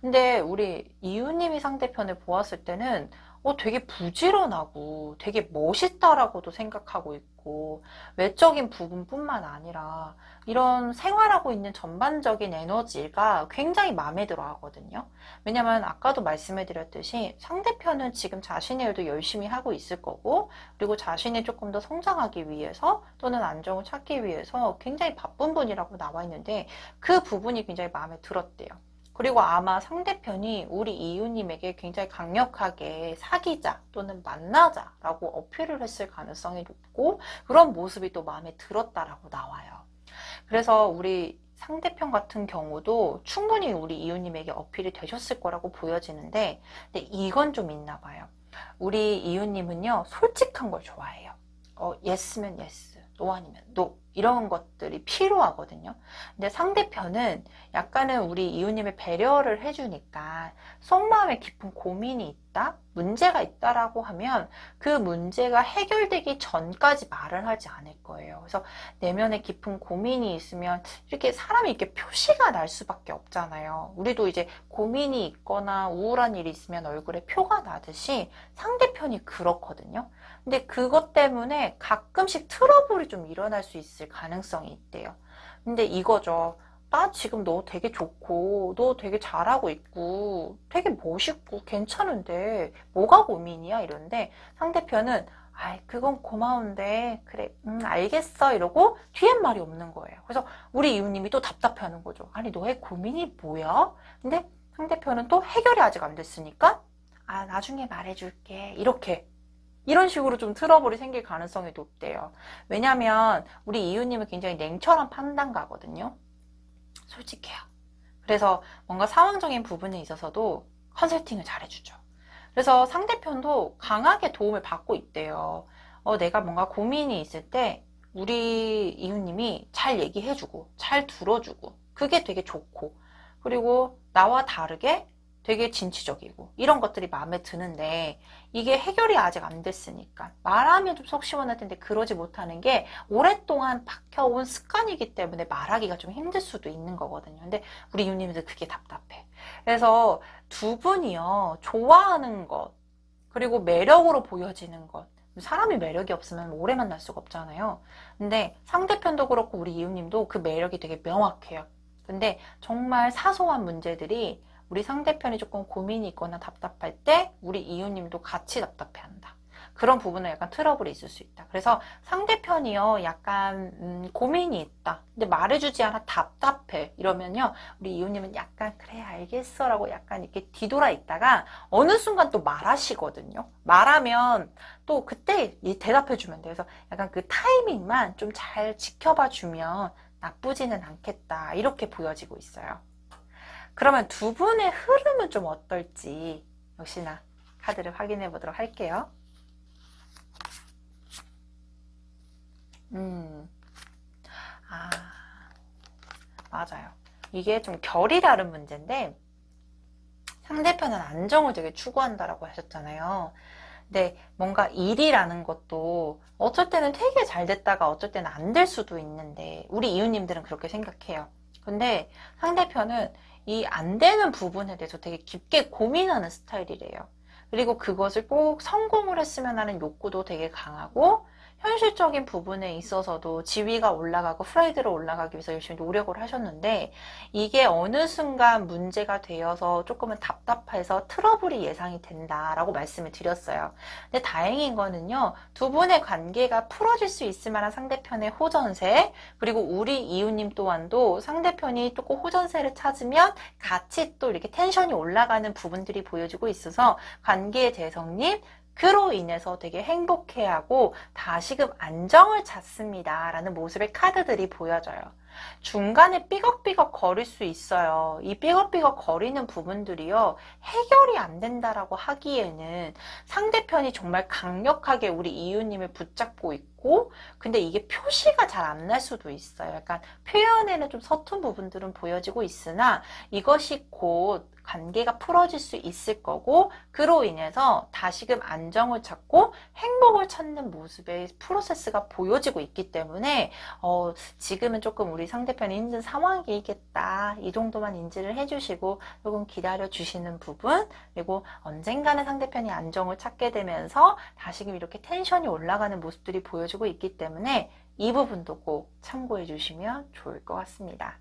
근데 우리 이웃님이 상대편을 보았을 때는 되게 부지런하고 되게 멋있다라고도 생각하고 있고, 외적인 부분뿐만 아니라 이런 생활하고 있는 전반적인 에너지가 굉장히 마음에 들어 하거든요. 왜냐면 아까도 말씀해 드렸듯이 상대편은 지금 자신의 일도 열심히 하고 있을 거고, 그리고 자신이 조금 더 성장하기 위해서 또는 안정을 찾기 위해서 굉장히 바쁜 분이라고 나와 있는데, 그 부분이 굉장히 마음에 들었대요. 그리고 아마 상대편이 우리 이웃님에게 굉장히 강력하게 사귀자 또는 만나자라고 어필을 했을 가능성이 높고, 그런 모습이 또 마음에 들었다라고 나와요. 그래서 우리 상대편 같은 경우도 충분히 우리 이웃님에게 어필이 되셨을 거라고 보여지는데, 근데 이건 좀 있나 봐요. 우리 이웃님은요, 솔직한 걸 좋아해요. 예스면 예스, 노 아니면 노, 이런 것들이 필요하거든요. 근데 상대편은 약간은 우리 이웃님의 배려를 해주니까 속마음에 깊은 고민이 있다, 문제가 있다라고 하면 그 문제가 해결되기 전까지 말을 하지 않을 거예요. 그래서 내면에 깊은 고민이 있으면 이렇게 사람이 이렇게 표시가 날 수밖에 없잖아요. 우리도 이제 고민이 있거나 우울한 일이 있으면 얼굴에 표가 나듯이 상대편이 그렇거든요. 근데 그것 때문에 가끔씩 트러블이 좀 일어날 수 있을 가능성이 있대요. 근데 이거죠. 나 지금 너 되게 좋고, 너 되게 잘하고 있고, 되게 멋있고, 괜찮은데, 뭐가 고민이야? 이런데 상대편은, 아이, 그건 고마운데, 그래, 알겠어. 이러고 뒤엔 말이 없는 거예요. 그래서 우리 이웃님이 또 답답해하는 거죠. 아니, 너의 고민이 뭐야? 근데 상대편은 또 해결이 아직 안 됐으니까, 나중에 말해줄게. 이런 식으로 좀 트러블이 생길 가능성이 높대요. 왜냐면 우리 이웃님은 굉장히 냉철한 판단가거든요. 솔직해요. 그래서 뭔가 상황적인 부분에 있어서도 컨설팅을 잘해주죠. 그래서 상대편도 강하게 도움을 받고 있대요. 내가 뭔가 고민이 있을 때 우리 이웃님이 잘 얘기해주고 잘 들어주고 그게 되게 좋고, 그리고 나와 다르게 되게 진취적이고 이런 것들이 마음에 드는데, 이게 해결이 아직 안 됐으니까 말하면 좀 속 시원할 텐데 그러지 못하는 게 오랫동안 박혀온 습관이기 때문에 말하기가 좀 힘들 수도 있는 거거든요. 근데 우리 이웃님들 그게 답답해. 그래서 두 분이요, 좋아하는 것 그리고 매력으로 보여지는 것, 사람이 매력이 없으면 오래 만날 수가 없잖아요. 근데 상대편도 그렇고 우리 이웃님도 그 매력이 되게 명확해요. 근데 정말 사소한 문제들이 우리 상대편이 조금 고민이 있거나 답답할 때 우리 이웃님도 같이 답답해한다. 그런 부분은 약간 트러블이 있을 수 있다. 그래서 상대편이요, 약간 고민이 있다. 근데 말해주지 않아 답답해. 이러면요, 우리 이웃님은 약간 그래 알겠어 라고 약간 이렇게 뒤돌아 있다가 어느 순간 또 말하시거든요. 말하면 또 그때 대답해주면 돼요. 그래서 약간 그 타이밍만 좀 잘 지켜봐 주면 나쁘지는 않겠다. 이렇게 보여지고 있어요. 그러면 두 분의 흐름은 좀 어떨지 역시나 카드를 확인해 보도록 할게요. 아, 맞아요. 이게 좀 결이 다른 문제인데, 상대편은 안정을 되게 추구한다라고 하셨잖아요. 근데 뭔가 일이라는 것도 어쩔 때는 되게 잘 됐다가 어쩔 때는 안 될 수도 있는데, 우리 이웃님들은 그렇게 생각해요. 근데 상대편은 이 안 되는 부분에 대해서 되게 깊게 고민하는 스타일이래요. 그리고 그것을 꼭 성공을 했으면 하는 욕구도 되게 강하고, 현실적인 부분에 있어서도 지위가 올라가고 프라이드로 올라가기 위해서 열심히 노력을 하셨는데, 이게 어느 순간 문제가 되어서 조금은 답답해서 트러블이 예상이 된다라고 말씀을 드렸어요. 근데 다행인 거는요, 두 분의 관계가 풀어질 수 있을 만한 상대편의 호전세, 그리고 우리 이웃님 또한도 상대편이 조금 호전세를 찾으면 같이 또 이렇게 텐션이 올라가는 부분들이 보여지고 있어서 관계의 재성님, 그로 인해서 되게 행복해하고 다시금 안정을 찾습니다 라는 모습의 카드들이 보여져요. 중간에 삐걱삐걱 거릴 수 있어요. 이 삐걱삐걱 거리는 부분들이요, 해결이 안 된다라고 하기에는 상대편이 정말 강력하게 우리 이웃님을 붙잡고 있고, 근데 이게 표시가 잘 안 날 수도 있어요. 약간 표현에는 좀 서툰 부분들은 보여지고 있으나 이것이 곧 관계가 풀어질 수 있을 거고, 그로 인해서 다시금 안정을 찾고 행복을 찾는 모습의 프로세스가 보여지고 있기 때문에 지금은 조금 우리 상대편이 힘든 상황이겠다, 이 정도만 인지를 해주시고 조금 기다려 주시는 부분, 그리고 언젠가는 상대편이 안정을 찾게 되면서 다시금 이렇게 텐션이 올라가는 모습들이 보여지고 있기 때문에 이 부분도 꼭 참고해 주시면 좋을 것 같습니다.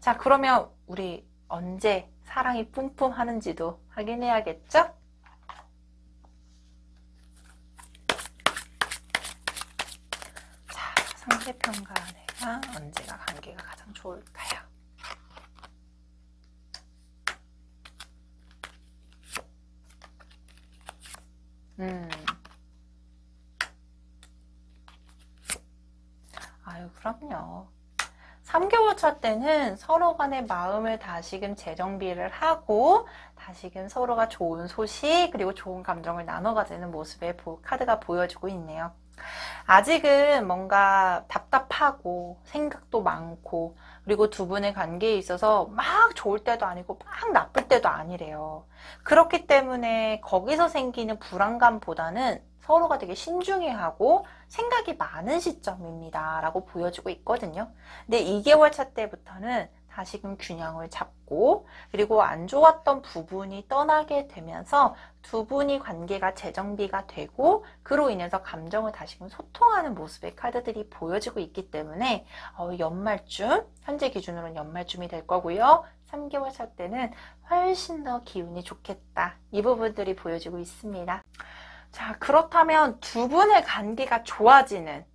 자, 그러면 우리 언제 사랑이 뿜뿜 하는지도 확인해야겠죠? 자, 상대편과 내가 언제가 관계가 가장 좋을까요? 아유, 그럼요. 3개월 차 때는 서로 간의 마음을 다시금 재정비를 하고 다시금 서로가 좋은 소식 그리고 좋은 감정을 나눠 가지는 모습의 카드가 보여주고 있네요. 아직은 뭔가 답답하고 생각도 많고, 그리고 두 분의 관계에 있어서 막 좋을 때도 아니고 막 나쁠 때도 아니래요. 그렇기 때문에 거기서 생기는 불안감보다는 서로가 되게 신중해하고 생각이 많은 시점입니다 라고 보여주고 있거든요. 근데 2개월 차 때부터는 다시금 균형을 잡고, 그리고 안 좋았던 부분이 떠나게 되면서 두 분이 관계가 재정비가 되고, 그로 인해서 감정을 다시금 소통하는 모습의 카드들이 보여지고 있기 때문에 연말쯤, 현재 기준으로는 연말쯤이 될 거고요. 3개월 차 때는 훨씬 더 기운이 좋겠다, 이 부분들이 보여지고 있습니다. 자, 그렇다면 두 분의 관계가 좋아지는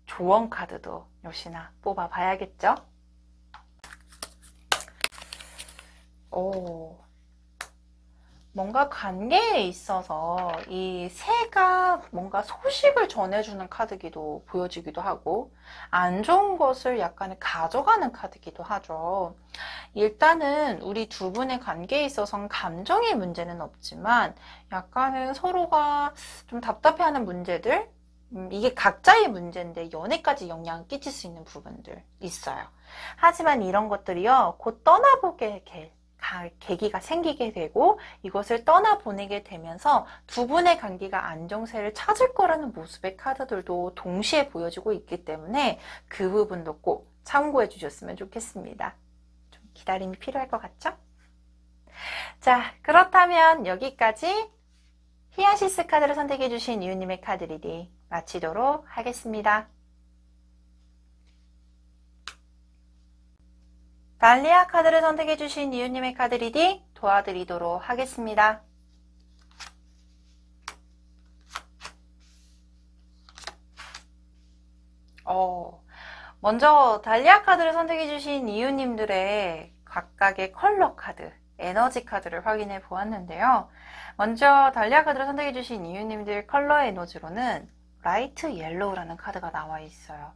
조언 카드도 역시나 뽑아 봐야겠죠? 뭔가 관계에 있어서 이 새가 뭔가 소식을 전해주는 카드기도 보여지기도 하고, 안 좋은 것을 약간의 가져가는 카드기도 하죠. 일단은 우리 두 분의 관계에 있어서는 감정의 문제는 없지만 약간은 서로가 좀 답답해하는 문제들, 이게 각자의 문제인데 연애까지 영향을 끼칠 수 있는 부분들 있어요. 하지만 이런 것들이요, 곧 떠나보게 계기가 생기게 되고 이것을 떠나보내게 되면서 두 분의 관계가 안정세를 찾을 거라는 모습의 카드들도 동시에 보여주고 있기 때문에 그 부분도 꼭 참고해 주셨으면 좋겠습니다. 좀 기다림이 필요할 것 같죠? 자, 그렇다면 여기까지 히아시스 카드를 선택해 주신 이유님의 카드 리딩 마치도록 하겠습니다. 달리아 카드를 선택해 주신 이유님의 카드 리딩 도와드리도록 하겠습니다. 먼저 달리아 카드를 선택해 주신 이유님들의 각각의 컬러 카드, 에너지 카드를 확인해 보았는데요. 먼저 달리아 카드를 선택해 주신 이유님들 컬러 에너지로는 라이트 옐로우라는 카드가 나와 있어요.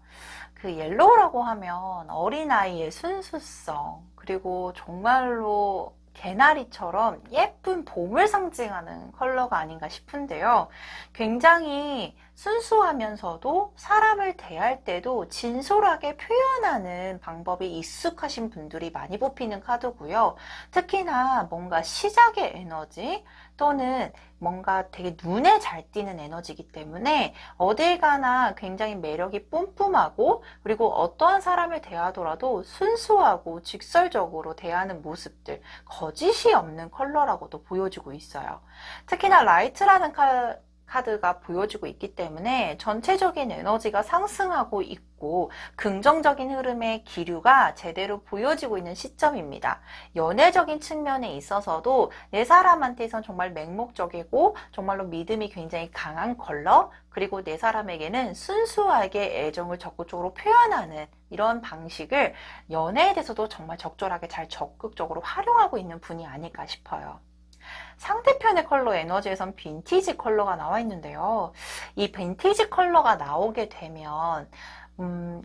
그 옐로우라고 하면 어린아이의 순수성, 그리고 정말로 개나리처럼 예쁜 봄을 상징하는 컬러가 아닌가 싶은데요. 굉장히 순수하면서도 사람을 대할 때도 진솔하게 표현하는 방법이 익숙하신 분들이 많이 뽑히는 카드고요. 특히나 뭔가 시작의 에너지 또는 뭔가 되게 눈에 잘 띄는 에너지이기 때문에 어딜 가나 굉장히 매력이 뿜뿜하고 그리고 어떠한 사람을 대하더라도 순수하고 직설적으로 대하는 모습들, 거짓이 없는 컬러라고도 보여주고 있어요. 특히나 라이트라는 카드가 보여주고 있기 때문에 전체적인 에너지가 상승하고 있고 긍정적인 흐름의 기류가 제대로 보여지고 있는 시점입니다. 연애적인 측면에 있어서도 내 사람한테선 정말 맹목적이고 정말로 믿음이 굉장히 강한 컬러, 그리고 내 사람에게는 순수하게 애정을 적극적으로 표현하는 이런 방식을 연애에 대해서도 정말 적절하게 잘 적극적으로 활용하고 있는 분이 아닐까 싶어요. 상대편의 컬러 에너지에선 빈티지 컬러가 나와 있는데요. 이 빈티지 컬러가 나오게 되면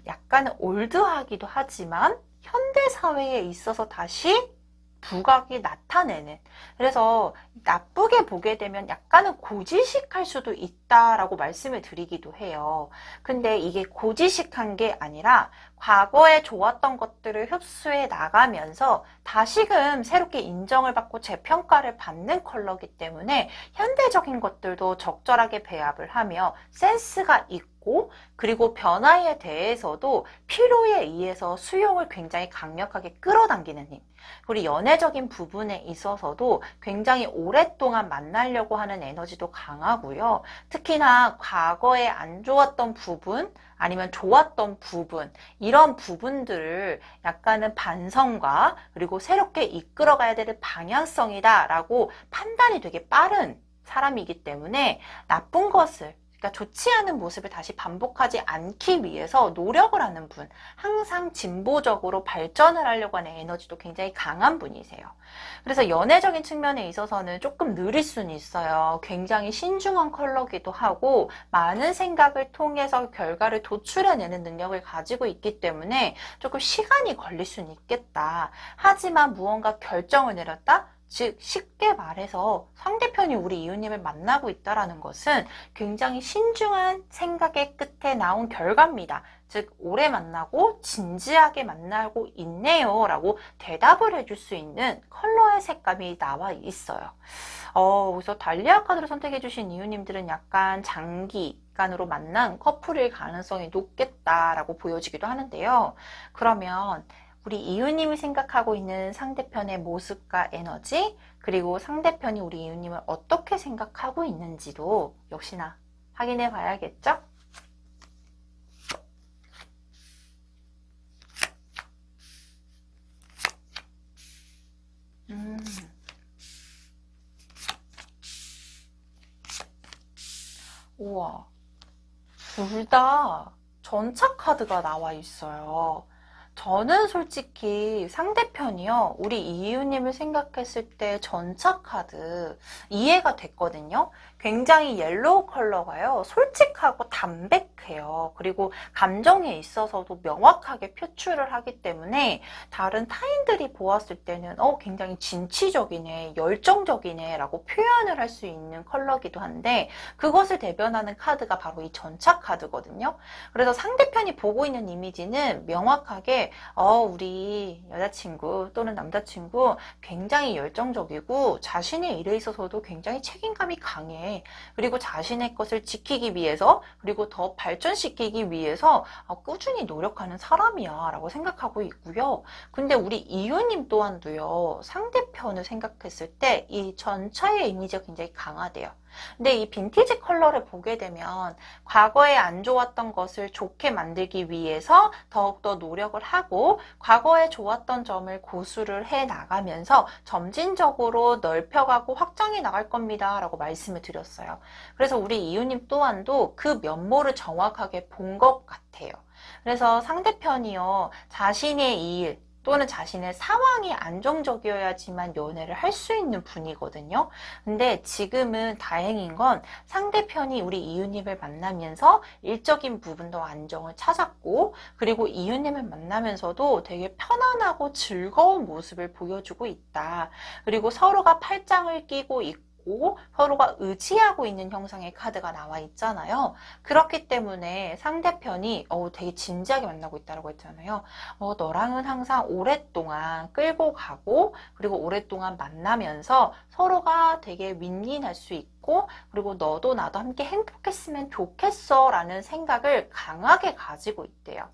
약간 올드하기도 하지만 현대사회에 있어서 다시 부각이 나타내는, 그래서 나쁘게 보게 되면 약간은 고지식할 수도 있다라고 말씀을 드리기도 해요. 근데 이게 고지식한 게 아니라 과거에 좋았던 것들을 흡수해 나가면서 다시금 새롭게 인정을 받고 재평가를 받는 컬러이기 때문에 현대적인 것들도 적절하게 배합을 하며 센스가 있고, 그리고 변화에 대해서도 필요에 의해서 수용을 굉장히 강력하게 끌어당기는 힘, 그리고 연애적인 부분에 있어서도 굉장히 오랫동안 만나려고 하는 에너지도 강하고요. 특히나 과거에 안 좋았던 부분 아니면 좋았던 부분, 이런 부분들을 약간은 반성과 그리고 새롭게 이끌어가야 되는 방향성이다 라고 판단이 되게 빠른 사람이기 때문에 나쁜 것을, 그러니까 좋지 않은 모습을 다시 반복하지 않기 위해서 노력을 하는 분, 항상 진보적으로 발전을 하려고 하는 에너지도 굉장히 강한 분이세요. 그래서 연애적인 측면에 있어서는 조금 느릴 수는 있어요. 굉장히 신중한 컬러기도 하고 많은 생각을 통해서 결과를 도출해내는 능력을 가지고 있기 때문에 조금 시간이 걸릴 수는 있겠다. 하지만 무언가 결정을 내렸다? 즉 쉽게 말해서 상대편이 우리 이웃님을 만나고 있다는 것은 굉장히 신중한 생각의 끝에 나온 결과입니다. 즉 오래 만나고 진지하게 만나고 있네요 라고 대답을 해줄 수 있는 컬러의 색감이 나와 있어요. 그래서 달리아 카드를 선택해 주신 이웃님들은 약간 장기간으로 만난 커플일 가능성이 높겠다라고 보여지기도 하는데요. 그러면 우리 이웃님이 생각하고 있는 상대편의 모습과 에너지, 그리고 상대편이 우리 이웃님을 어떻게 생각하고 있는지도 역시나 확인해 봐야겠죠? 우와, 둘 다 전차 카드가 나와 있어요. 저는 솔직히 상대편이요, 우리 이유님을 생각했을 때 전차 카드 이해가 됐거든요. 굉장히 옐로우 컬러가요, 솔직하고 담백해요. 그리고 감정에 있어서도 명확하게 표출을 하기 때문에 다른 타인들이 보았을 때는 굉장히 진취적이네, 열정적이네 라고 표현을 할 수 있는 컬러기도 한데, 그것을 대변하는 카드가 바로 이 전차 카드거든요. 그래서 상대편이 보고 있는 이미지는 명확하게 우리 여자친구 또는 남자친구 굉장히 열정적이고 자신의 일에 있어서도 굉장히 책임감이 강해. 그리고 자신의 것을 지키기 위해서, 그리고 더 발전시키기 위해서 꾸준히 노력하는 사람이야 라고 생각하고 있고요. 근데 우리 이유님 또한도요, 상대편을 생각했을 때 이 전차의 이미지가 굉장히 강하대요. 근데 이 빈티지 컬러를 보게 되면 과거에 안 좋았던 것을 좋게 만들기 위해서 더욱더 노력을 하고, 과거에 좋았던 점을 고수를 해 나가면서 점진적으로 넓혀가고 확장해 나갈 겁니다 라고 말씀을 드렸어요. 그래서 우리 이유님 또한도 그 면모를 정확하게 본 것 같아요. 그래서 상대편이요, 자신의 일 또는 자신의 상황이 안정적이어야지만 연애를 할 수 있는 분이거든요. 근데 지금은 다행인 건 상대편이 우리 이유님을 만나면서 일적인 부분도 안정을 찾았고, 그리고 이유님을 만나면서도 되게 편안하고 즐거운 모습을 보여주고 있다. 그리고 서로가 팔짱을 끼고 있고 서로가 의지하고 있는 형상의 카드가 나와 있잖아요. 그렇기 때문에 상대편이 되게 진지하게 만나고 있다고 했잖아요. 너랑은 항상 오랫동안 끌고 가고, 그리고 오랫동안 만나면서 서로가 되게 윈윈할 수 있고, 그리고 너도 나도 함께 행복했으면 좋겠어 라는 생각을 강하게 가지고 있대요.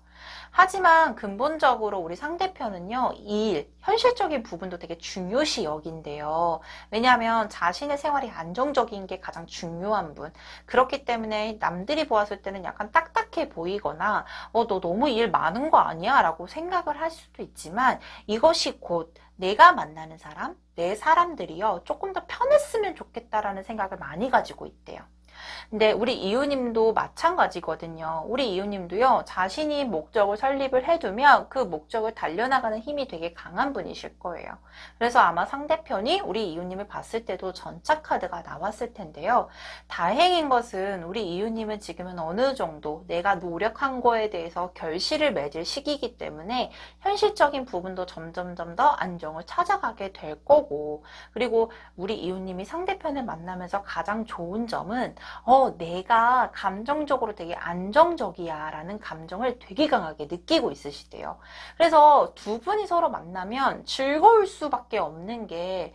하지만 근본적으로 우리 상대편은요, 일, 현실적인 부분도 되게 중요시 여긴대요. 왜냐하면 자신의 생활이 안정적인 게 가장 중요한 분. 그렇기 때문에 남들이 보았을 때는 약간 딱딱해 보이거나 너 너무 일 많은 거 아니야? 라고 생각을 할 수도 있지만, 이것이 곧 내가 만나는 사람, 내 사람들이요, 조금 더 편했으면 좋겠다라는 생각을 많이 가지고 있대요. 근데 우리 이유님도 마찬가지거든요. 우리 이유님도요, 자신이 목적을 설립을 해두면 그 목적을 달려나가는 힘이 되게 강한 분이실 거예요. 그래서 아마 상대편이 우리 이유님을 봤을 때도 전차 카드가 나왔을 텐데요. 다행인 것은 우리 이유님은 지금은 어느 정도 내가 노력한 거에 대해서 결실을 맺을 시기이기 때문에 현실적인 부분도 점점점 더 안정을 찾아가게 될 거고, 그리고 우리 이유님이 상대편을 만나면서 가장 좋은 점은 내가 감정적으로 되게 안정적이야 라는 감정을 되게 강하게 느끼고 있으시대요. 그래서 두 분이 서로 만나면 즐거울 수밖에 없는 게,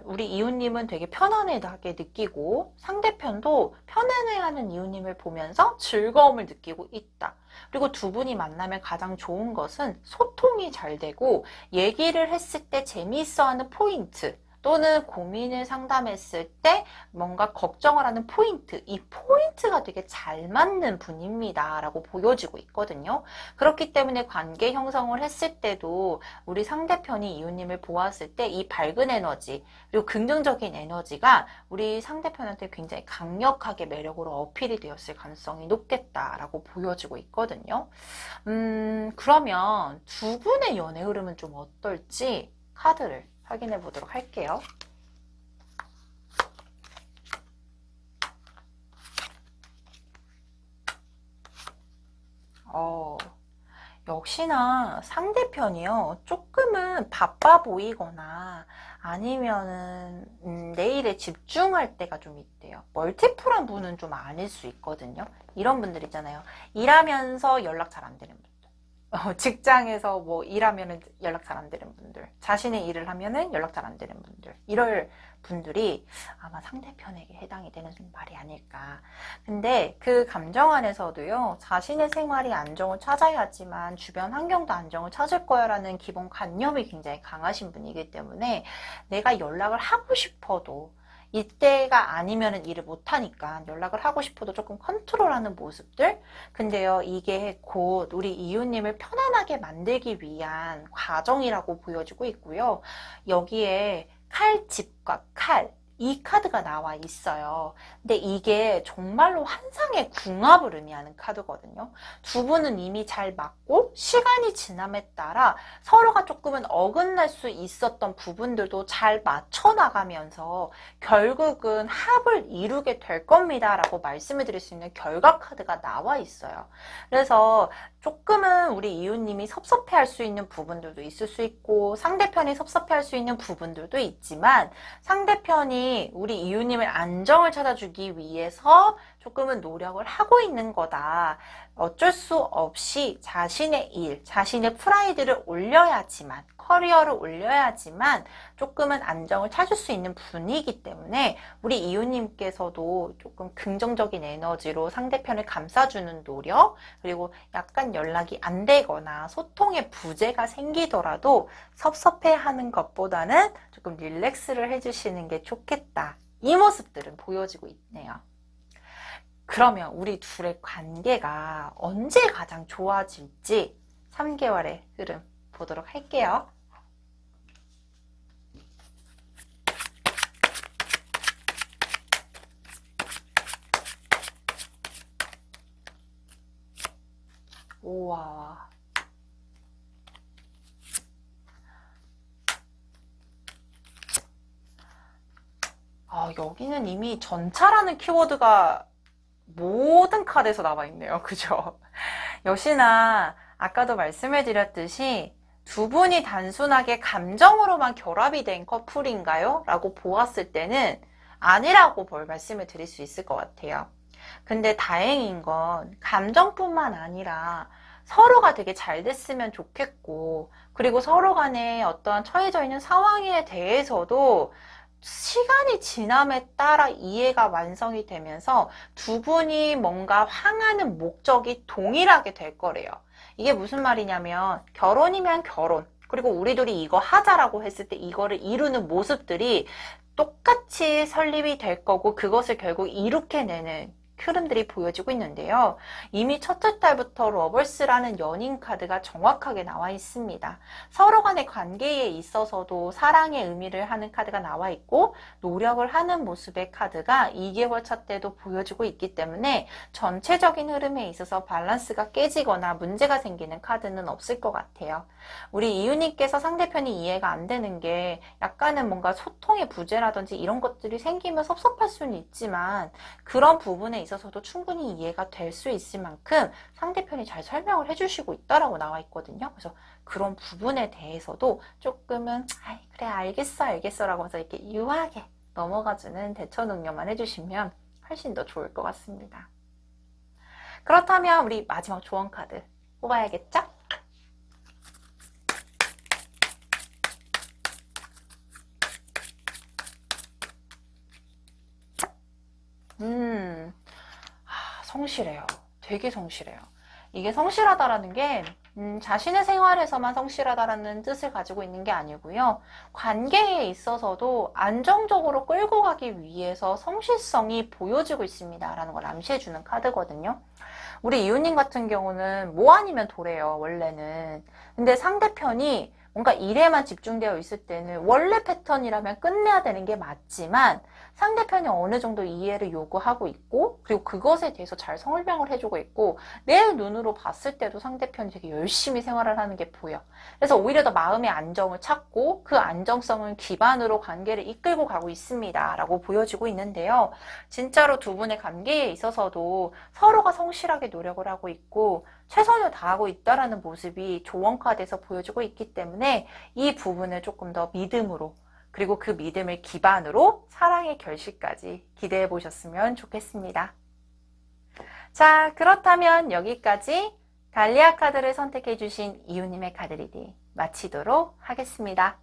우리 이웃님은 되게 편안하게 느끼고 상대편도 편안해하는 이웃님을 보면서 즐거움을 느끼고 있다. 그리고 두 분이 만나면 가장 좋은 것은 소통이 잘 되고, 얘기를 했을 때 재미있어하는 포인트, 또는 고민을 상담했을 때 뭔가 걱정을 하는 포인트, 이 포인트가 되게 잘 맞는 분입니다 라고 보여지고 있거든요. 그렇기 때문에 관계 형성을 했을 때도 우리 상대편이 이웃님을 보았을 때 이 밝은 에너지, 그리고 긍정적인 에너지가 우리 상대편한테 굉장히 강력하게 매력으로 어필이 되었을 가능성이 높겠다라고 보여지고 있거든요. 그러면 두 분의 연애 흐름은 좀 어떨지 카드를 확인해 보도록 할게요. 역시나 상대편이요, 조금은 바빠 보이거나 아니면은 내일에 집중할 때가 좀 있대요. 멀티플한 분은 좀 아닐 수 있거든요. 이런 분들 있잖아요. 일하면서 연락 잘 안 되는 분들, 직장에서 뭐 일하면은 연락 잘 안 되는 분들, 자신의 일을 하면은 연락 잘 안 되는 분들, 이럴 분들이 아마 상대편에게 해당이 되는 말이 아닐까. 근데 그 감정 안에서도요, 자신의 생활이 안정을 찾아야지만 주변 환경도 안정을 찾을 거야 라는 기본 관념이 굉장히 강하신 분이기 때문에, 내가 연락을 하고 싶어도 이때가 아니면은 일을 못하니까 연락을 하고 싶어도 조금 컨트롤하는 모습들. 근데요, 이게 곧 우리 이웃님을 편안하게 만들기 위한 과정이라고 보여지고 있고요. 여기에 칼집과 칼, 이 카드가 나와 있어요. 근데 이게 정말로 환상의 궁합을 의미하는 카드거든요. 두 분은 이미 잘 맞고 시간이 지남에 따라 서로가 조금은 어긋날 수 있었던 부분들도 잘 맞춰 나가면서 결국은 합을 이루게 될 겁니다 라고 말씀을 드릴 수 있는 결과 카드가 나와 있어요. 그래서 조금은 우리 이웃님이 섭섭해할 수 있는 부분들도 있을 수 있고 상대편이 섭섭해할 수 있는 부분들도 있지만 상대편이 우리 이웃님의 안정을 찾아주기 위해서 조금은 노력을 하고 있는 거다. 어쩔 수 없이 자신의 일, 자신의 프라이드를 올려야지만, 커리어를 올려야지만 조금은 안정을 찾을 수 있는 분위기 때문에 우리 이웃님께서도 조금 긍정적인 에너지로 상대편을 감싸주는 노력, 그리고 약간 연락이 안 되거나 소통에 부재가 생기더라도 섭섭해하는 것보다는 조금 릴렉스를 해주시는 게 좋겠다. 이 모습들은 보여지고 있네요. 그러면 우리 둘의 관계가 언제 가장 좋아질지 3개월의 흐름 보도록 할게요. 우와. 여기는 이미 전차라는 키워드가 모든 카드에서 나와 있네요. 그죠? 역시나 아까도 말씀해 드렸듯이 두 분이 단순하게 감정으로만 결합이 된 커플인가요? 라고 보았을 때는 아니라고 말씀을 드릴 수 있을 것 같아요. 근데 다행인 건 감정뿐만 아니라 서로가 되게 잘 됐으면 좋겠고, 그리고 서로 간에 어떠한 처해져 있는 상황에 대해서도 시간이 지남에 따라 이해가 완성이 되면서 두 분이 뭔가 향하는 목적이 동일하게 될 거래요. 이게 무슨 말이냐면 결혼이면 결혼, 그리고 우리 둘이 이거 하자라고 했을 때 이거를 이루는 모습들이 똑같이 설립이 될 거고 그것을 결국 이룩해내는 흐름들이 보여지고 있는데요. 이미 첫째 달부터 러버스라는 연인 카드가 정확하게 나와 있습니다. 서로 간의 관계에 있어서도 사랑의 의미를 하는 카드가 나와 있고 노력을 하는 모습의 카드가 2개월 차 때도 보여지고 있기 때문에 전체적인 흐름에 있어서 밸런스가 깨지거나 문제가 생기는 카드는 없을 것 같아요. 우리 이유님께서 상대편이 이해가 안 되는 게 약간은 뭔가 소통의 부재라든지 이런 것들이 생기면 섭섭할 수는 있지만 그런 부분에 있어서도 충분히 이해가 될 수 있을 만큼 상대편이 잘 설명을 해주시고 있다라고 나와 있거든요. 그래서 그런 부분에 대해서도 조금은 그래 알겠어 라고 하면서 이렇게 유하게 넘어가주는 대처 능력만 해주시면 훨씬 더 좋을 것 같습니다. 그렇다면 우리 마지막 조언 카드 뽑아야겠죠? 성실해요. 되게 성실해요. 이게 성실하다라는 게 자신의 생활에서만 성실하다라는 뜻을 가지고 있는 게 아니고요. 관계에 있어서도 안정적으로 끌고 가기 위해서 성실성이 보여지고 있습니다. 라는 걸 암시해주는 카드거든요. 우리 이웃님 같은 경우는 뭐 아니면 도래요. 원래는. 근데 상대편이 뭔가 일에만 집중되어 있을 때는 원래 패턴이라면 끝내야 되는 게 맞지만 상대편이 어느 정도 이해를 요구하고 있고 그리고 그것에 대해서 잘 설명을 해주고 있고 내 눈으로 봤을 때도 상대편이 되게 열심히 생활을 하는 게 보여. 그래서 오히려 더 마음의 안정을 찾고 그 안정성을 기반으로 관계를 이끌고 가고 있습니다. 라고 보여지고 있는데요. 진짜로 두 분의 관계에 있어서도 서로가 성실하게 노력을 하고 있고 최선을 다하고 있다라는 모습이 조언 카드에서 보여지고 있기 때문에 이 부분을 조금 더 믿음으로 그리고 그 믿음을 기반으로 사랑의 결실까지 기대해 보셨으면 좋겠습니다. 자, 그렇다면 여기까지 달리아 카드를 선택해 주신 이웃님의 카드 리딩 마치도록 하겠습니다.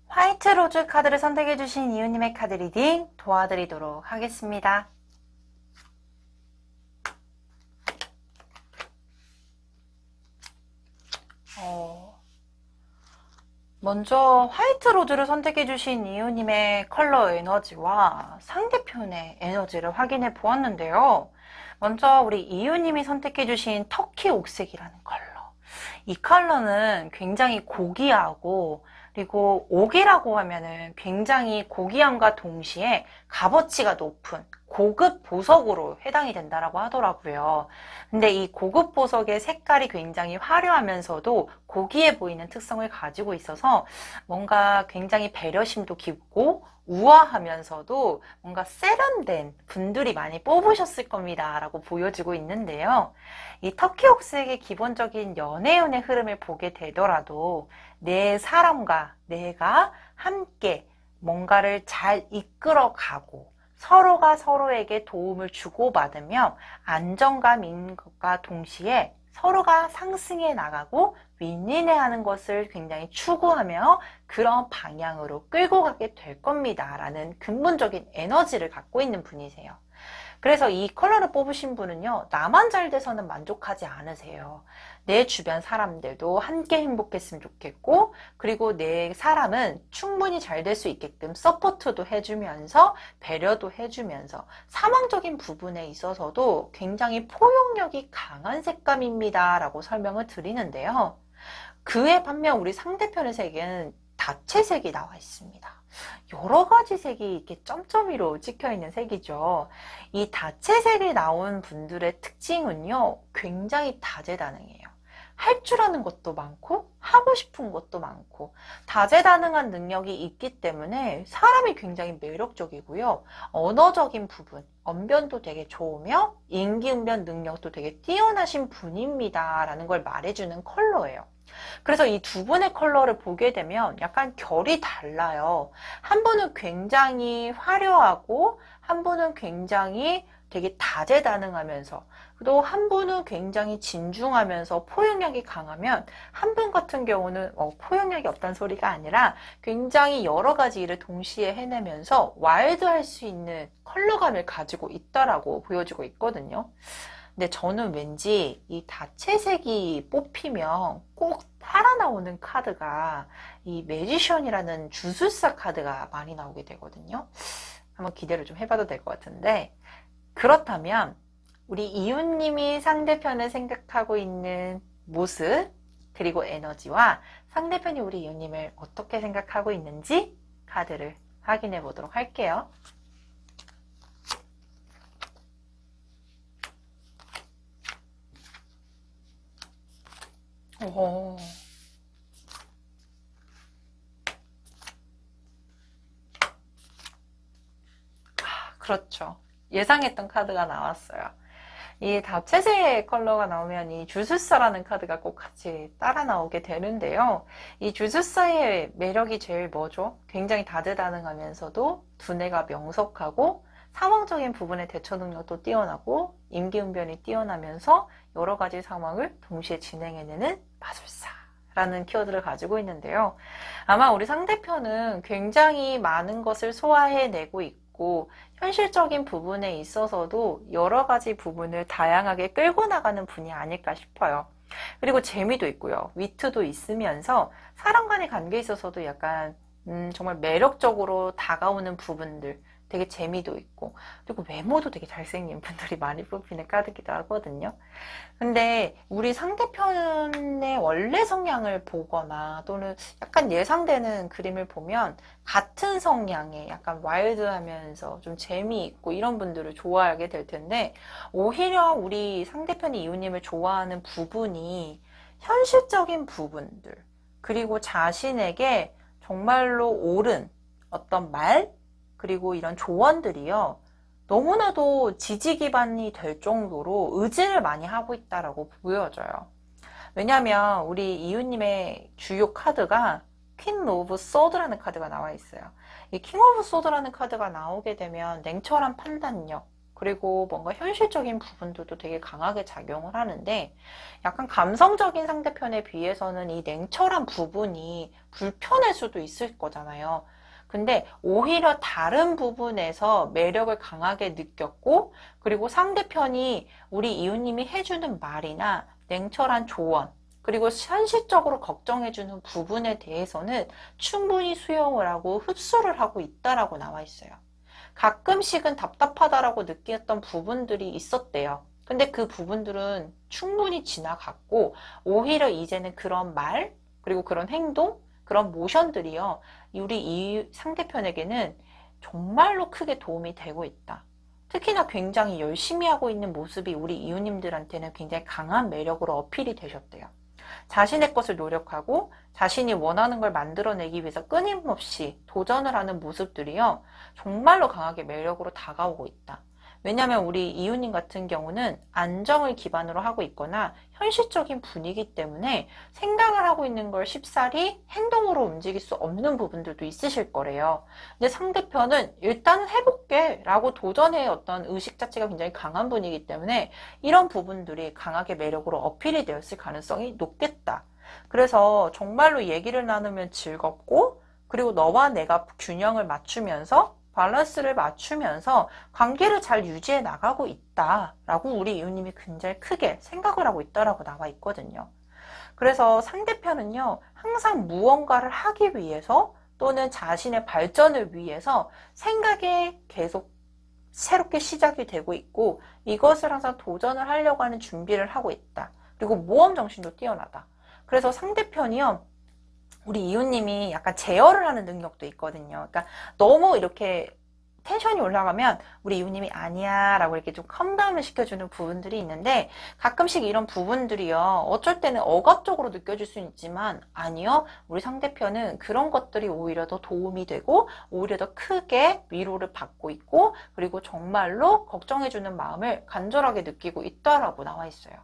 화이트 로즈 카드를 선택해 주신 이웃님의 카드 리딩 도와드리도록 하겠습니다. 먼저 화이트 로즈를 선택해 주신 이웃님의 컬러 에너지와 상대편의 에너지를 확인해 보았는데요. 먼저 우리 이웃님이 선택해 주신 터키 옥색이라는 컬러. 이 컬러는 굉장히 고귀하고 그리고 옥이라고 하면은 굉장히 고귀함과 동시에 값어치가 높은 고급 보석으로 해당이 된다라고 하더라고요. 근데 이 고급 보석의 색깔이 굉장히 화려하면서도 고귀해 보이는 특성을 가지고 있어서 뭔가 굉장히 배려심도 깊고 우아하면서도 뭔가 세련된 분들이 많이 뽑으셨을 겁니다 라고 보여지고 있는데요. 이 터키 옥색의 기본적인 연애운의 흐름을 보게 되더라도 내 사람과 내가 함께 뭔가를 잘 이끌어가고 서로가 서로에게 도움을 주고받으며 안정감인 것과 동시에 서로가 상승해 나가고 윈윈해하는 것을 굉장히 추구하며 그런 방향으로 끌고 가게 될 겁니다 라는 근본적인 에너지를 갖고 있는 분이세요. 그래서 이 컬러를 뽑으신 분은요, 나만 잘 돼서는 만족하지 않으세요. 내 주변 사람들도 함께 행복했으면 좋겠고, 그리고 내 사람은 충분히 잘 될 수 있게끔 서포트도 해주면서 배려도 해주면서 사망적인 부분에 있어서도 굉장히 포용력이 강한 색감입니다 라고 설명을 드리는데요. 그에 반면 우리 상대편의 색은 다채색이 나와 있습니다. 여러 가지 색이 이렇게 점점이로 찍혀 있는 색이죠. 이 다채색이 나온 분들의 특징은요, 굉장히 다재다능해요. 할 줄 아는 것도 많고 하고 싶은 것도 많고 다재다능한 능력이 있기 때문에 사람이 굉장히 매력적이고요. 언어적인 부분, 언변도 되게 좋으며 임기응변 능력도 되게 뛰어나신 분입니다 라는 걸 말해주는 컬러예요. 그래서 이 두 분의 컬러를 보게 되면 약간 결이 달라요. 한 분은 굉장히 화려하고 한 분은 굉장히 되게 다재다능하면서 또 한 분은 굉장히 진중하면서 포용력이 강하면 한 분 같은 경우는 포용력이 없다는 소리가 아니라 굉장히 여러 가지 일을 동시에 해내면서 와일드할 수 있는 컬러감을 가지고 있다라고 보여지고 있거든요. 근데 저는 왠지 이 다채색이 뽑히면 꼭 따라 나오는 카드가 이 매지션이라는 주술사 카드가 많이 나오게 되거든요. 한번 기대를 좀 해봐도 될 것 같은데, 그렇다면 우리 이웃님이 상대편을 생각하고 있는 모습 그리고 에너지와 상대편이 우리 이웃님을 어떻게 생각하고 있는지 카드를 확인해 보도록 할게요. 오. 그렇죠. 예상했던 카드가 나왔어요. 이 다채색 컬러가 나오면 이 주술사라는 카드가 꼭 같이 따라 나오게 되는데요. 이 주술사의 매력이 제일 뭐죠? 굉장히 다재다능하면서도 두뇌가 명석하고 상황적인 부분의 대처 능력도 뛰어나고 임기응변이 뛰어나면서 여러 가지 상황을 동시에 진행해내는 마술사라는 키워드를 가지고 있는데요. 아마 우리 상대편은 굉장히 많은 것을 소화해내고 있고 현실적인 부분에 있어서도 여러 가지 부분을 다양하게 끌고 나가는 분이 아닐까 싶어요. 그리고 재미도 있고요. 위트도 있으면서 사람 간의 관계에 있어서도 약간 정말 매력적으로 다가오는 부분들, 되게 재미도 있고, 그리고 외모도 되게 잘생긴 분들이 많이 뽑히는 카드기도 하거든요. 근데 우리 상대편의 원래 성향을 보거나 또는 약간 예상되는 그림을 보면 같은 성향의 약간 와일드하면서 좀 재미있고 이런 분들을 좋아하게 될 텐데, 오히려 우리 상대편이 이웃님을 좋아하는 부분이 현실적인 부분들, 그리고 자신에게 정말로 옳은 어떤 말, 그리고 이런 조언들이요, 너무나도 지지 기반이 될 정도로 의지를 많이 하고 있다라고 보여져요. 왜냐하면 우리 이웃님의 주요 카드가 퀸 오브 소드라는 카드가 나와 있어요. 이 킹 오브 소드라는 카드가 나오게 되면 냉철한 판단력, 그리고 뭔가 현실적인 부분들도 되게 강하게 작용을 하는데, 약간 감성적인 상대편에 비해서는 이 냉철한 부분이 불편할 수도 있을 거잖아요. 근데 오히려 다른 부분에서 매력을 강하게 느꼈고, 그리고 상대편이 우리 이웃님이 해주는 말이나 냉철한 조언, 그리고 현실적으로 걱정해주는 부분에 대해서는 충분히 수용을 하고 흡수를 하고 있다라고 나와 있어요. 가끔씩은 답답하다라고 느꼈던 부분들이 있었대요. 근데 그 부분들은 충분히 지나갔고, 오히려 이제는 그런 말, 그리고 그런 행동, 그런 모션들이요. 우리 이 상대편에게는 정말로 크게 도움이 되고 있다. 특히나 굉장히 열심히 하고 있는 모습이 우리 이웃님들한테는 굉장히 강한 매력으로 어필이 되셨대요. 자신의 것을 노력하고 자신이 원하는 걸 만들어내기 위해서 끊임없이 도전을 하는 모습들이요. 정말로 강하게 매력으로 다가오고 있다. 왜냐하면 우리 이웃님 같은 경우는 안정을 기반으로 하고 있거나 현실적인 분위기 때문에 생각을 하고 있는 걸 쉽사리 행동으로 움직일 수 없는 부분들도 있으실 거래요. 근데 상대편은 일단은 해볼게 라고 도전의 어떤 의식 자체가 굉장히 강한 분이기 때문에 이런 부분들이 강하게 매력으로 어필이 되었을 가능성이 높겠다. 그래서 정말로 얘기를 나누면 즐겁고, 그리고 너와 내가 균형을 맞추면서 밸런스를 맞추면서 관계를 잘 유지해 나가고 있다라고 우리 이웃님이 굉장히 크게 생각을 하고 있다라고 나와 있거든요. 그래서 상대편은요, 항상 무언가를 하기 위해서 또는 자신의 발전을 위해서 생각에 계속 새롭게 시작이 되고 있고, 이것을 항상 도전을 하려고 하는 준비를 하고 있다. 그리고 모험 정신도 뛰어나다. 그래서 상대편이요, 우리 이웃님이 약간 제어를 하는 능력도 있거든요. 그러니까 너무 이렇게 텐션이 올라가면 우리 이웃님이 아니야 라고 이렇게 좀 컴다운을 시켜주는 부분들이 있는데, 가끔씩 이런 부분들이요, 어쩔 때는 억압적으로 느껴질 수는 있지만, 아니요, 우리 상대편은 그런 것들이 오히려 더 도움이 되고 오히려 더 크게 위로를 받고 있고, 그리고 정말로 걱정해주는 마음을 간절하게 느끼고 있다라고 나와 있어요.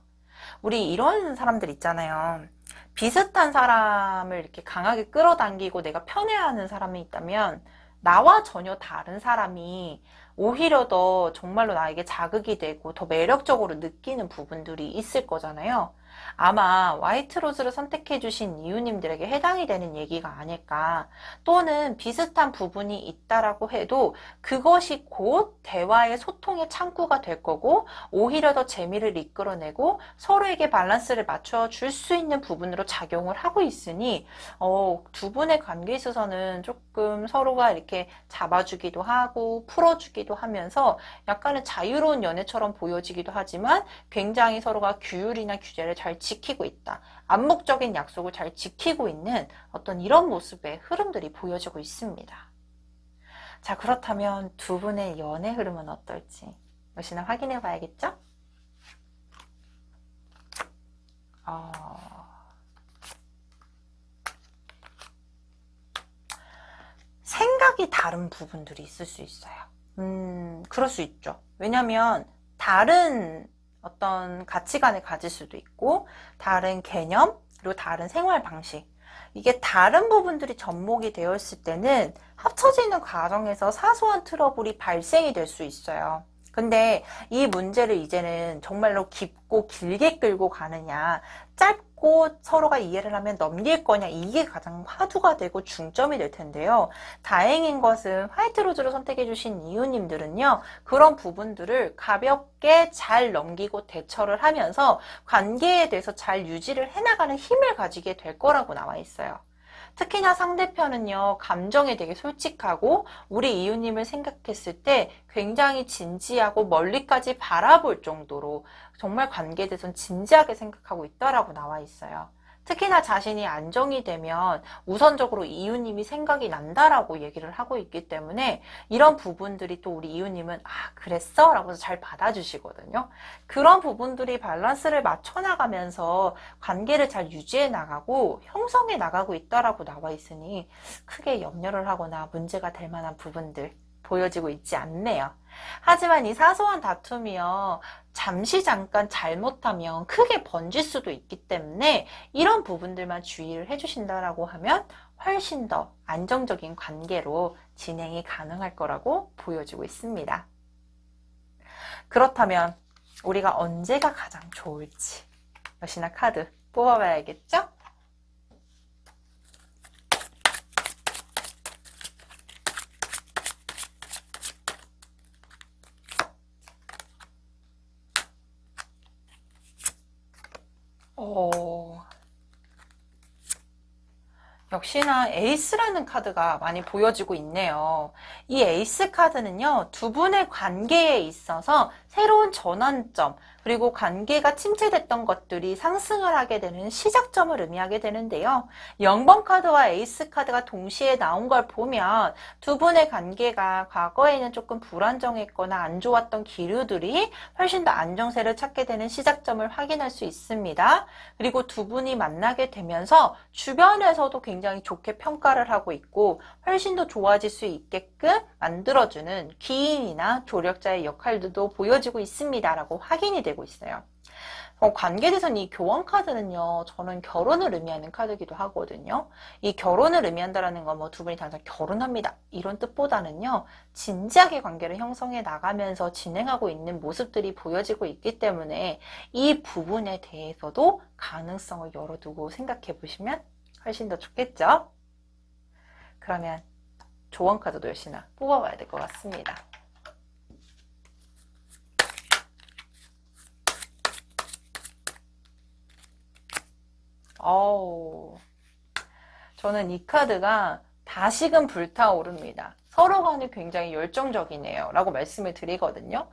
우리 이런 사람들 있잖아요. 비슷한 사람을 이렇게 강하게 끌어당기고 내가 편애하는 사람이 있다면, 나와 전혀 다른 사람이 오히려 더 정말로 나에게 자극이 되고 더 매력적으로 느끼는 부분들이 있을 거잖아요. 아마 화이트로즈를 선택해 주신 이웃님들에게 해당이 되는 얘기가 아닐까. 또는 비슷한 부분이 있다라고 해도 그것이 곧 대화의 소통의 창구가 될 거고, 오히려 더 재미를 이끌어내고 서로에게 밸런스를 맞춰 줄 수 있는 부분으로 작용을 하고 있으니, 두 분의 관계에 있어서는 조금 서로가 이렇게 잡아주기도 하고 풀어주기도 하면서 약간은 자유로운 연애처럼 보여지기도 하지만, 굉장히 서로가 규율이나 규제를 잘 지키고 있다. 암묵적인 약속을 잘 지키고 있는 어떤 이런 모습의 흐름들이 보여지고 있습니다. 자, 그렇다면 두 분의 연애 흐름은 어떨지 역시나 확인해 봐야겠죠? 생각이 다른 부분들이 있을 수 있어요. 그럴 수 있죠. 왜냐면 다른 어떤 가치관을 가질 수도 있고, 다른 개념, 그리고 다른 생활 방식, 이게 다른 부분들이 접목이 되어 있을 때는 합쳐지는 과정에서 사소한 트러블이 발생이 될 수 있어요. 근데 이 문제를 이제는 정말로 깊고 길게 끌고 가느냐, 짧고 서로가 이해를 하면 넘길 거냐, 이게 가장 화두가 되고 중점이 될 텐데요. 다행인 것은 화이트로즈를 선택해 주신 이웃님들은요, 그런 부분들을 가볍게 잘 넘기고 대처를 하면서 관계에 대해서 잘 유지를 해나가는 힘을 가지게 될 거라고 나와 있어요. 특히나 상대편은요, 감정에 되게 솔직하고 우리 이웃님을 생각했을 때 굉장히 진지하고 멀리까지 바라볼 정도로 정말 관계에 대해서는 진지하게 생각하고 있다라고 나와 있어요. 특히나 자신이 안정이 되면 우선적으로 이웃님이 생각이 난다라고 얘기를 하고 있기 때문에, 이런 부분들이 또 우리 이웃님은 그랬어? 라고 해서 잘 받아주시거든요. 그런 부분들이 밸런스를 맞춰나가면서 관계를 잘 유지해 나가고 형성해 나가고 있다라고 나와 있으니 크게 염려를 하거나 문제가 될 만한 부분들 보여지고 있지 않네요. 하지만 이 사소한 다툼이요, 잠시 잠깐 잘못하면 크게 번질 수도 있기 때문에 이런 부분들만 주의를 해주신다라고 하면 훨씬 더 안정적인 관계로 진행이 가능할 거라고 보여지고 있습니다. 그렇다면 우리가 언제가 가장 좋을지 역시나 카드 뽑아봐야겠죠? 역시나 에이스라는 카드가 많이 보여지고 있네요. 이 에이스 카드는요, 두 분의 관계에 있어서 새로운 전환점, 그리고 관계가 침체됐던 것들이 상승을 하게 되는 시작점을 의미하게 되는데요. 0번 카드와 에이스 카드가 동시에 나온 걸 보면 두 분의 관계가 과거에는 조금 불안정했거나 안 좋았던 기류들이 훨씬 더 안정세를 찾게 되는 시작점을 확인할 수 있습니다. 그리고 두 분이 만나게 되면서 주변에서도 굉장히 좋게 평가를 하고 있고 훨씬 더 좋아질 수 있게끔 만들어주는 귀인이나 조력자의 역할들도 보여지고 있습니다. 라고 확인이 되고 있어요. 관계에 대해서는 이 교원 카드는요, 저는 결혼을 의미하는 카드이기도 하거든요. 이 결혼을 의미한다라는 건 뭐 두 분이 당장 결혼합니다, 이런 뜻보다는요, 진지하게 관계를 형성해 나가면서 진행하고 있는 모습들이 보여지고 있기 때문에 이 부분에 대해서도 가능성을 열어두고 생각해 보시면 훨씬 더 좋겠죠? 그러면 조언 카드도 역시나 뽑아봐야 될 것 같습니다. 저는 이 카드가 다시금 불타오릅니다. 서로 간에 굉장히 열정적이네요 라고 말씀을 드리거든요.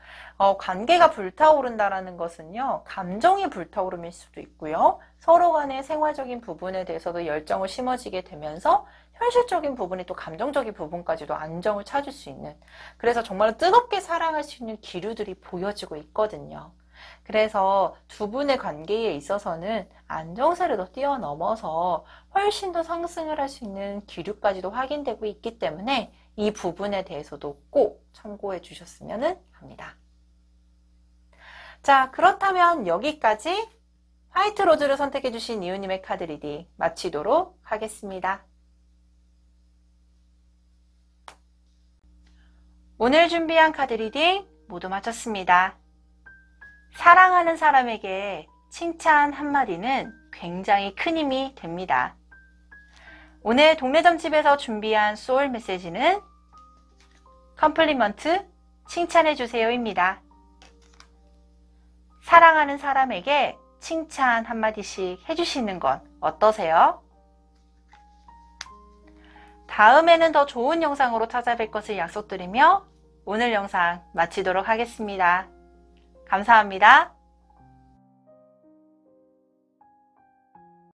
관계가 불타오른다라는 것은요, 감정이 불타오름일 수도 있고요, 서로 간의 생활적인 부분에 대해서도 열정을 심어지게 되면서 현실적인 부분이 또 감정적인 부분까지도 안정을 찾을 수 있는, 그래서 정말 뜨겁게 사랑할 수 있는 기류들이 보여지고 있거든요. 그래서 두 분의 관계에 있어서는 안정세를 더 뛰어넘어서 훨씬 더 상승을 할 수 있는 기류까지도 확인되고 있기 때문에 이 부분에 대해서도 꼭 참고해 주셨으면 합니다. 자, 그렇다면 여기까지 화이트 로즈를 선택해 주신 이웃님의 카드 리딩 마치도록 하겠습니다. 오늘 준비한 카드 리딩 모두 마쳤습니다. 사랑하는 사람에게 칭찬 한마디는 굉장히 큰 힘이 됩니다. 오늘 동네점집에서 준비한 소울 메시지는 컴플리먼트 칭찬해주세요입니다. 사랑하는 사람에게 칭찬 한마디씩 해주시는 건 어떠세요? 다음에는 더 좋은 영상으로 찾아뵐 것을 약속드리며 오늘 영상 마치도록 하겠습니다. 감사합니다.